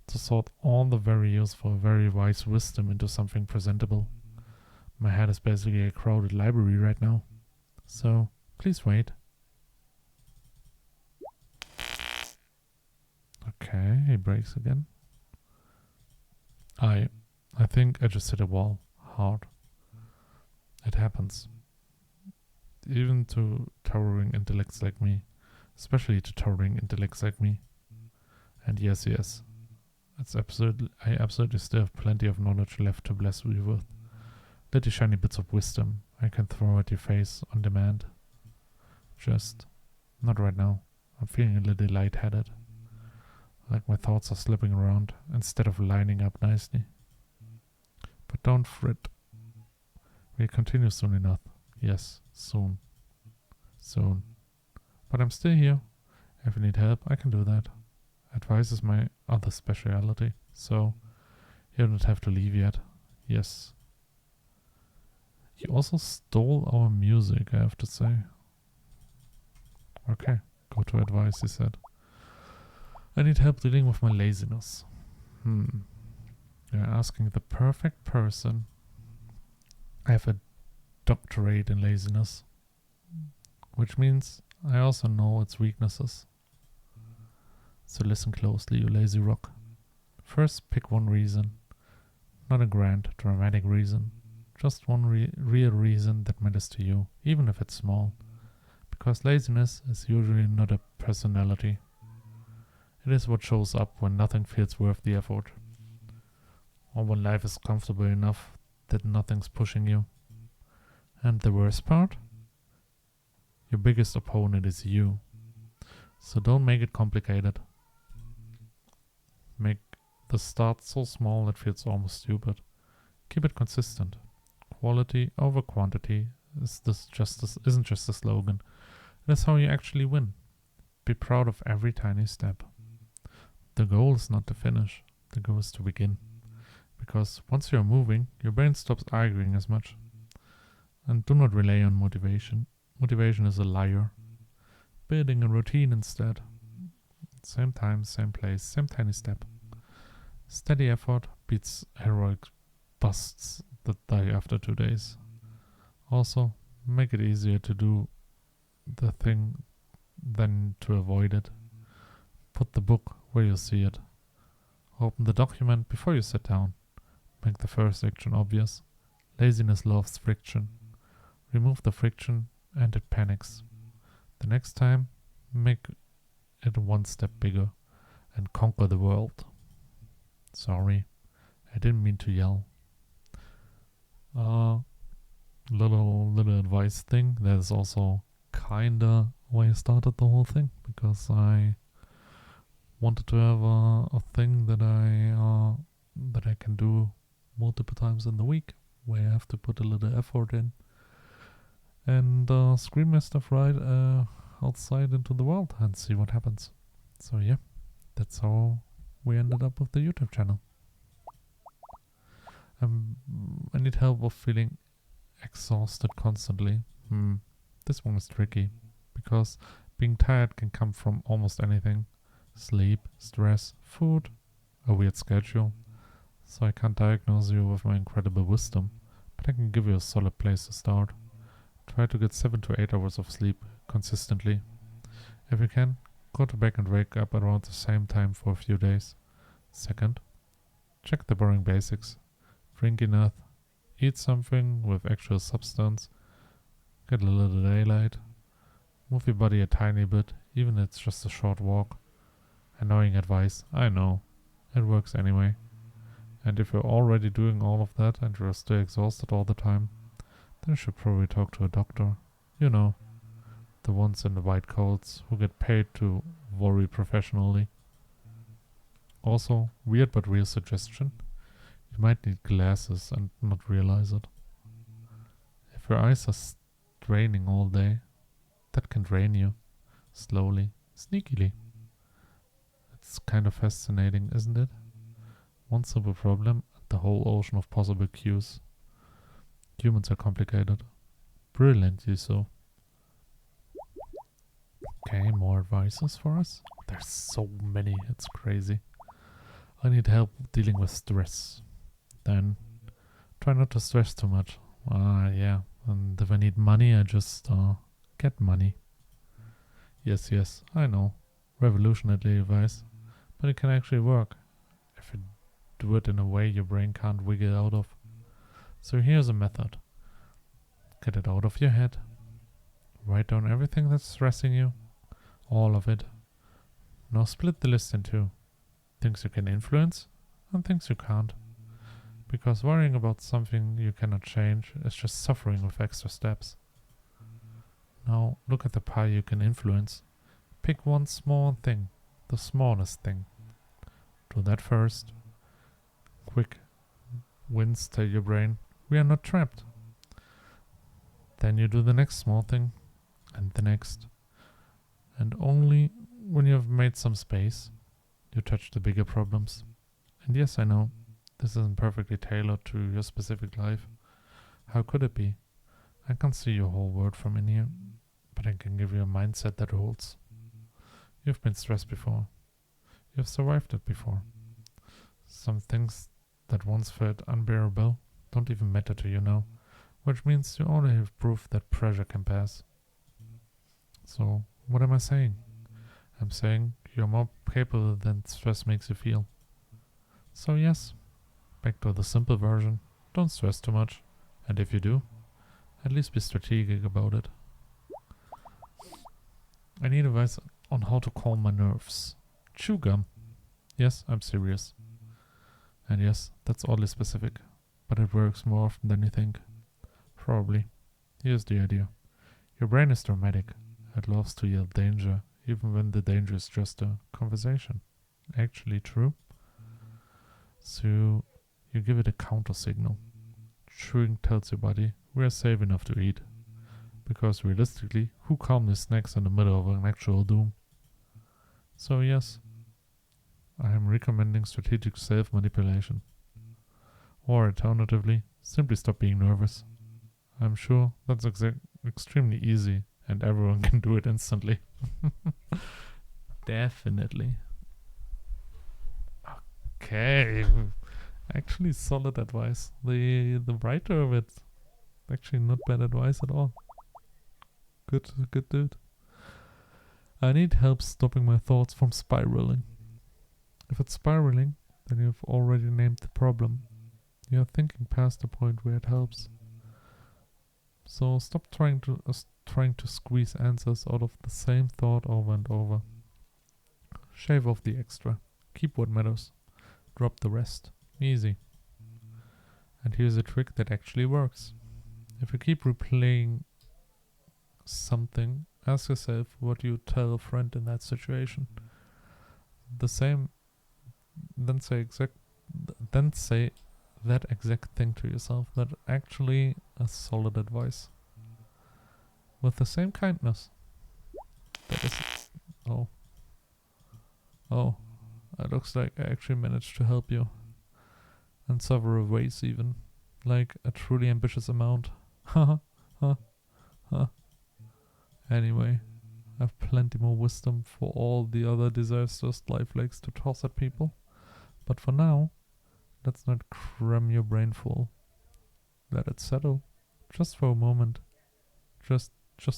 To sort all the very useful, very wise wisdom into something presentable. My head is basically a crowded library right now. So, please wait. Okay, he breaks again. I think I just hit a wall. Hard. It happens. Even to towering intellects like me. Especially to towering intellects like me. And yes. I absolutely still have plenty of knowledge left to bless you with. Little shiny bits of wisdom I can throw at your face on demand. Just not right now. I'm feeling a little lightheaded. Like my thoughts are slipping around instead of lining up nicely. But don't fret. We'll continue soon enough. Yes, soon. But I'm still here. If you need help, I can do that. Advice is my other speciality, so you don't have to leave yet. Yes. You also stole our music, I have to say. Okay, go to advice, he said. I need help dealing with my laziness. You're asking the perfect person. I have a doctorate in laziness, which means I also know its weaknesses. So listen closely, you lazy rock. First, pick one reason. Not a grand, dramatic reason. Just one real reason that matters to you, even if it's small. Because laziness is usually not a personality. It is what shows up when nothing feels worth the effort. or when life is comfortable enough that nothing's pushing you. And the worst part? Your biggest opponent is you. So don't make it complicated. Make the start so small it feels almost stupid. Keep it consistent. Quality over quantity isn't just a slogan. It is how you actually win. Be proud of every tiny step. The goal is not to finish. The goal is to begin. Because once you're moving, your brain stops arguing as much. And do not rely on motivation. Motivation is a liar. Building a routine instead. Same time, same place, same tiny step. Steady effort beats heroic busts that die after 2 days. Also, make it easier to do the thing than to avoid it. Put the book where you see it. Open the document before you sit down. Make the first action obvious. Laziness loves friction. Remove the friction and it panics. The next time, make it one step bigger and conquer the world. Sorry, I didn't mean to yell. Little advice thing. That is also kinda why I started the whole thing, because I wanted to have a thing that I can do multiple times in the week, where I have to put a little effort in and scream my stuff right outside into the world and see what happens. So yeah, that's how we ended up with the YouTube channel. I need help with feeling exhausted constantly. This one is tricky, because being tired can come from almost anything. Sleep, stress, food, a weird schedule. So I can't diagnose you with my incredible wisdom, but I can give you a solid place to start. Try to get 7 to 8 hours of sleep consistently. If you can, go to bed and wake up around the same time for a few days. Second, check the boring basics. Drink enough, eat something with actual substance, get a little daylight, move your body a tiny bit, even if it's just a short walk. Annoying advice, I know, it works anyway. And if you're already doing all of that and you're still exhausted all the time, then you should probably talk to a doctor. You know, the ones in the white coats who get paid to worry professionally. Also, weird but real suggestion. You might need glasses and not realize it. If your eyes are straining all day, that can drain you. Slowly, sneakily. It's kind of fascinating, isn't it? One simple problem, the whole ocean of possible cues. Humans are complicated. Brilliantly so. Okay, more advices for us. There's so many, it's crazy. I need help dealing with stress. Then try not to stress too much. Yeah. And if I need money, I just get money. Yes, I know. Revolutionary advice. But it can actually work if you do it in a way your brain can't wiggle out of. So here's a method. Get it out of your head. Write down everything that's stressing you. All of it. Now split the list in two. Things you can influence and things you can't. Because worrying about something you cannot change is just suffering with extra steps. Now look at the pie you can influence. Pick one small thing, the smallest thing. Do that first. Quick wins tell your brain, we are not trapped. Then you do the next small thing, and the next. And only when you have made some space, you touch the bigger problems. And yes, I know, this isn't perfectly tailored to your specific life. How could it be? I can't see your whole world from in here, but I can give you a mindset that holds. You've been stressed before. You've survived it before. Some things that once felt unbearable don't even matter to you now, which means you only have proof that pressure can pass. So, what am I saying? I'm saying you're more capable than stress makes you feel. So yes, back to the simple version. Don't stress too much. And if you do, at least be strategic about it. I need advice on how to calm my nerves. Chew gum. Yes, I'm serious. And yes, that's oddly specific, but it works more often than you think. Probably. Here's the idea. Your brain is dramatic. It loves to yell danger, even when the danger is just a conversation. Actually true. So you give it a counter signal. Chewing tells your body, we're safe enough to eat. Because realistically, who calmly snacks in the middle of an actual doom? So yes, I am recommending strategic self-manipulation. Or alternatively, simply stop being nervous. I'm sure that's extremely easy and everyone can do it instantly. Definitely. Okay. Actually solid advice. The writer of it, actually not bad advice at all. Good dude. I need help stopping my thoughts from spiraling. If it's spiraling, then you've already named the problem. You're thinking past the point where it helps. So stop trying to squeeze answers out of the same thought over and over. Shave off the extra. Keep what matters. Drop the rest. Easy. And here's a trick that actually works. If you keep replaying something, ask yourself what you tell a friend in that situation. The same, then say that exact thing to yourself. That actually a solid advice. With the same kindness. That is. Oh, it looks like I actually managed to help you. In several ways even. Like a truly ambitious amount. Anyway, I have plenty more wisdom for all the other disastrous life likes to toss at people. But for now, let's not cram your brain full. Let it settle. Just for a moment. Just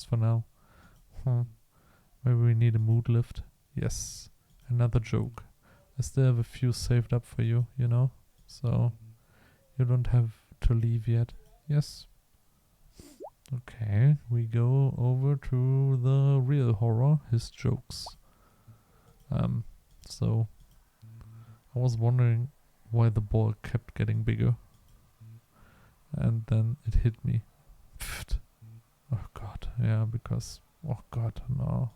for now. Maybe we need a mood lift. Yes. Another joke. I still have a few saved up for you, you know? So, you don't have to leave yet. Yes. Okay, we go over to the real horror, his jokes. So, I was wondering why the ball kept getting bigger. And then it hit me. Pfft. Oh god, yeah, because, oh god, no.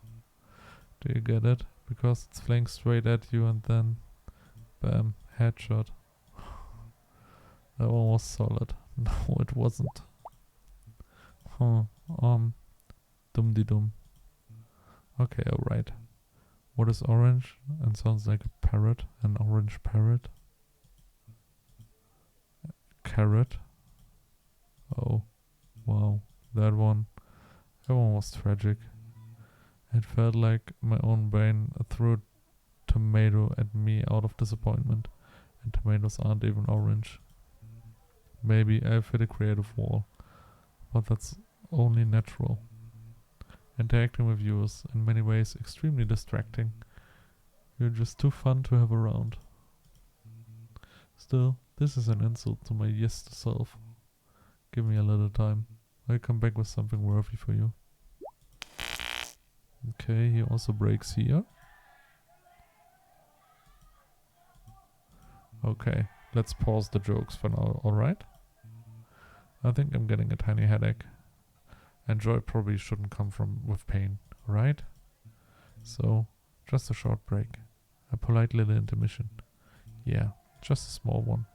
Do you get it? Because it's flying straight at you and then, bam, headshot. That one was solid. No, it wasn't. Dum-de-dum. Okay, alright. What is orange? And sounds like a parrot. An orange parrot. Carrot. Oh, wow. That one was tragic. It felt like my own brain threw a tomato at me out of disappointment. And tomatoes aren't even orange. Maybe I've hit a creative wall. But that's only natural. Interacting with you is in many ways extremely distracting. You're just too fun to have around. Still, this is an insult to my yes self. Give me a little time. I'll come back with something worthy for you. Okay, he also breaks here. Okay, let's pause the jokes for now, alright? I think I'm getting a tiny headache. And joy probably shouldn't come with pain, right? So, just a short break. A polite little intermission. Yeah, just a small one.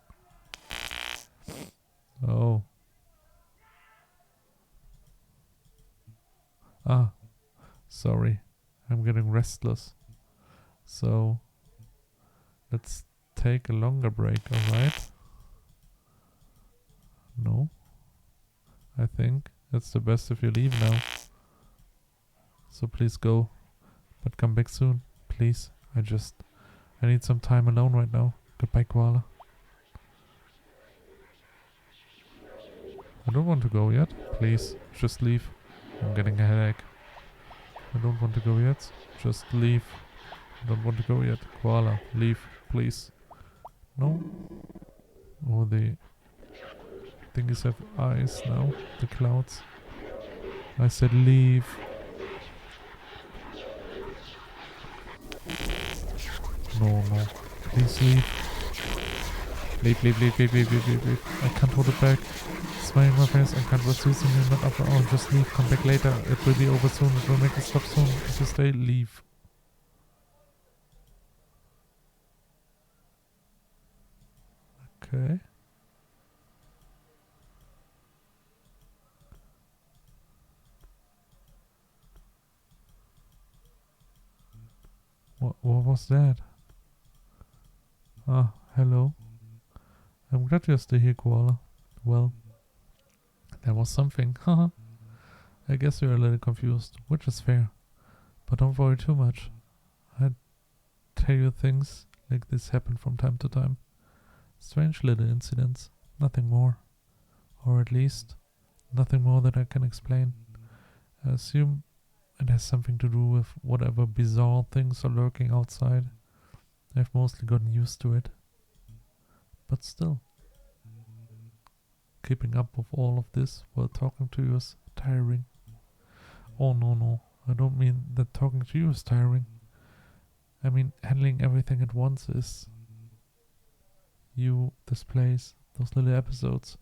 Oh. Ah, sorry. I'm getting restless. So, let's take a longer break, alright? No. I think it's the best if you leave now. So please go. But come back soon, please. I need some time alone right now. Goodbye, koala. I don't want to go yet. Please, just leave. I'm getting a headache. I don't want to go yet. Just leave. I don't want to go yet. Koala, leave, please. No? Oh, the thingies have eyes now. The clouds. I said leave. No. Please leave. Leave, leave, leave, leave, leave, leave, leave, leave. I can't hold it back. Smiling my face, I can't resist you, not after all. Just leave, come back later. It will be over soon, it will make it stop soon. If you stay, leave. Okay. What was that? Ah, hello. I'm glad you're still here, Koala. Well, there was something. Haha. I guess you're a little confused, which is fair. But don't worry too much. I tell you things like this happen from time to time. Strange little incidents. Nothing more. Or at least, nothing more that I can explain. I assume it has something to do with whatever bizarre things are lurking outside. I've mostly gotten used to it. But still, keeping up with all of this while talking to you is tiring. Oh no, I don't mean that talking to you is tiring. I mean handling everything at once is... You, this place, those little episodes,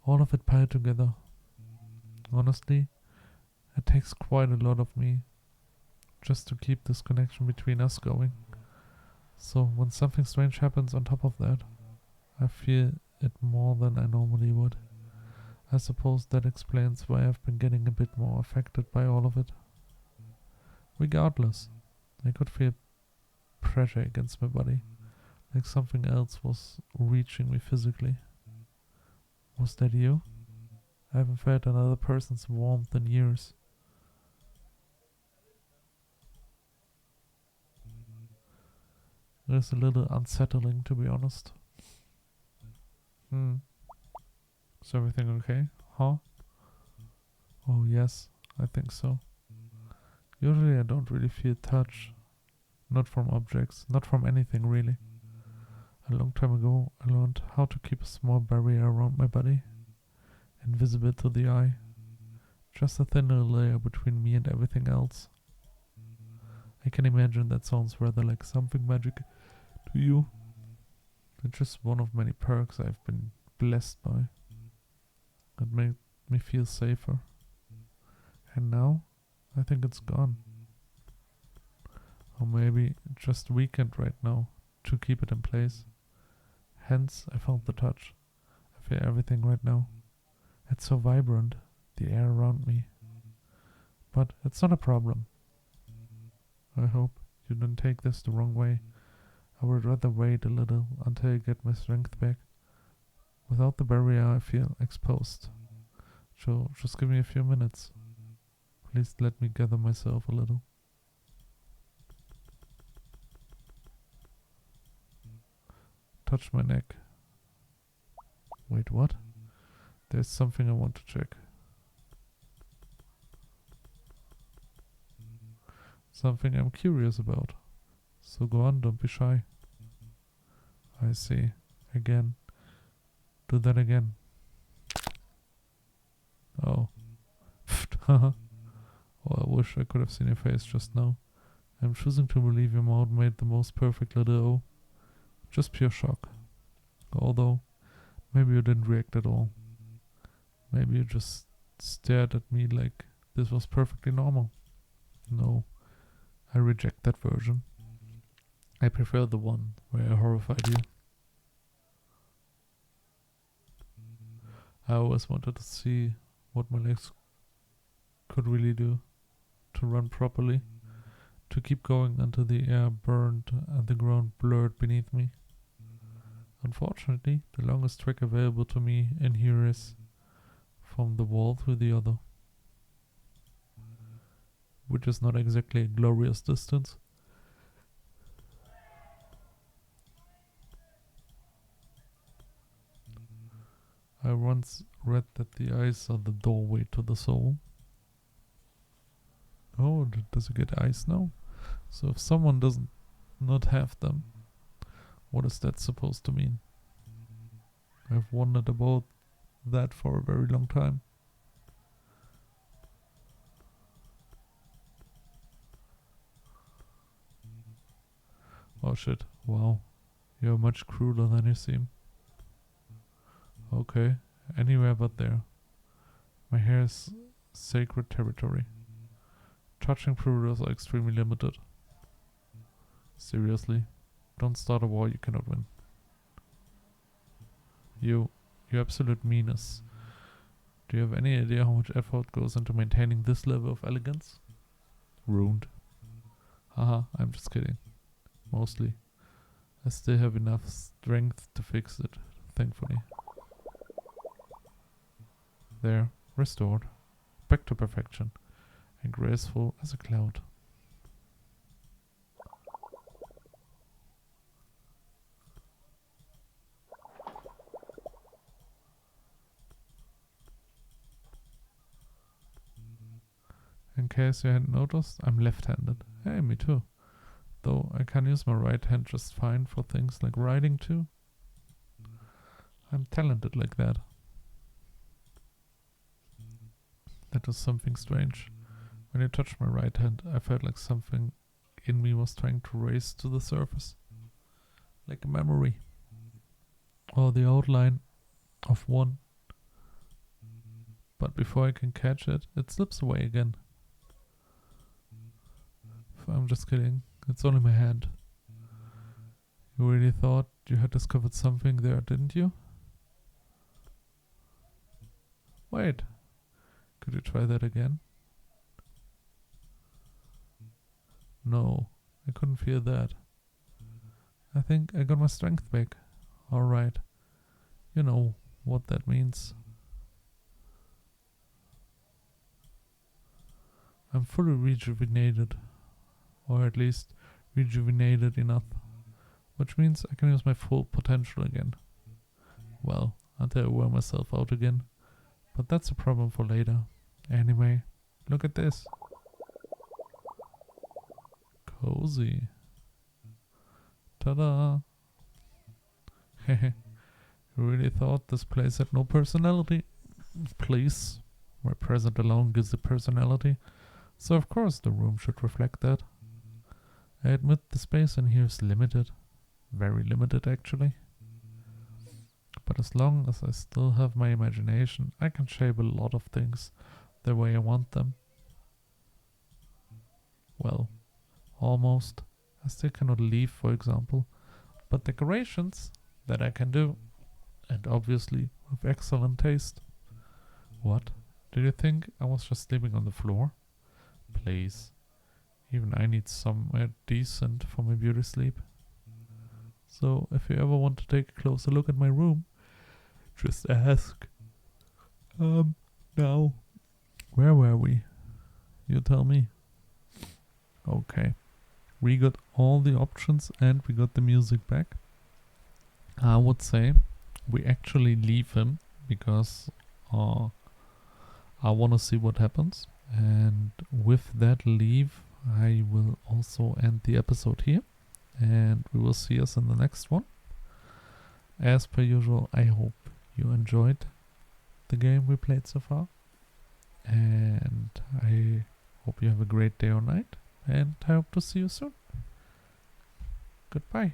all of it piled together. Honestly, it takes quite a lot of me just to keep this connection between us going. So when something strange happens on top of that, I feel it more than I normally would. I suppose that explains why I've been getting a bit more affected by all of it. Regardless, I could feel pressure against my body, like something else was reaching me physically. Was that you? I haven't felt another person's warmth in years. It is a little unsettling, to be honest. Is everything okay? Huh? Oh yes, I think so. Usually I don't really feel touch. Not from objects, not from anything really. A long time ago I learned how to keep a small barrier around my body. Invisible to the eye. Just a thin little layer between me and everything else. I can imagine that sounds rather like something magic to you. It's just one of many perks I've been blessed by. It made me feel safer. And now, I think it's gone. Or maybe just weakened right now to keep it in place. Hence, I found the touch. I feel everything right now. It's so vibrant, the air around me. But it's not a problem. I hope you don't take this the wrong way. I would rather wait a little until I get my strength back. Without the barrier, I feel exposed. So, just give me a few minutes. Please let me gather myself a little. Touch my neck. Wait, what? There's something I want to check. Something I'm curious about. So go on, don't be shy. I see. Again. Do that again. Oh. Oh, I wish I could have seen your face just now. I'm choosing to believe your mouth made the most perfect little O. Just pure shock. Although, maybe you didn't react at all. Maybe you just stared at me like this was perfectly normal. No, I reject that version. I prefer the one where I horrified you. I always wanted to see what my legs could really do. To run properly. To keep going until the air burned and the ground blurred beneath me. Unfortunately, the longest track available to me in here is from the wall to the other. Which is not exactly a glorious distance. I once read that the eyes are the doorway to the soul. Oh, does it get eyes now? So if someone doesn't not have them, what is that supposed to mean? I've wondered about that for a very long time. Oh shit, wow. You're much crueler than you seem. Okay, anywhere but there. My hair is sacred territory. Touching pruritos are extremely limited. Seriously, don't start a war you cannot win. You absolute meanness. Do you have any idea how much effort goes into maintaining this level of elegance? Ruined. Haha, I'm just kidding. Mostly. I still have enough strength to fix it, thankfully. There, restored. Back to perfection. And graceful as a cloud. In case you hadn't noticed, I'm left-handed. Hey, me too. Though I can use my right hand just fine for things like writing too. I'm talented like that. That was something strange. When you touched my right hand, I felt like something in me was trying to raise to the surface. Like a memory. Or the outline of one. But before I can catch it, it slips away again. I'm just kidding. It's only my hand. You really thought you had discovered something there, didn't you? Wait. Could you try that again? No, I couldn't feel that. I think I got my strength back. Alright. You know what that means. I'm fully rejuvenated. Or at least rejuvenated enough. Which means I can use my full potential again. Well, until I wear myself out again. But that's a problem for later. Anyway, look at this. Cozy. Ta-da! Hehe. You really thought this place had no personality? Please. My present alone gives it personality. So of course the room should reflect that. I admit the space in here is limited. Very limited actually. But as long as I still have my imagination, I can shape a lot of things the way I want them. Well, almost. I still cannot leave, for example. But decorations, that I can do. And obviously with excellent taste. What? Did you think I was just sleeping on the floor? Please. Even I need somewhere decent for my beauty sleep. So if you ever want to take a closer look at my room, just ask. Now, where were we? You tell me. Okay. We got all the options and we got the music back. I would say we actually leave him because I want to see what happens. And with that leave, I will also end the episode here. And we will see us in the next one. As per usual, I hope you enjoyed the game we played so far. And I hope you have a great day or night. And I hope to see you soon. Goodbye.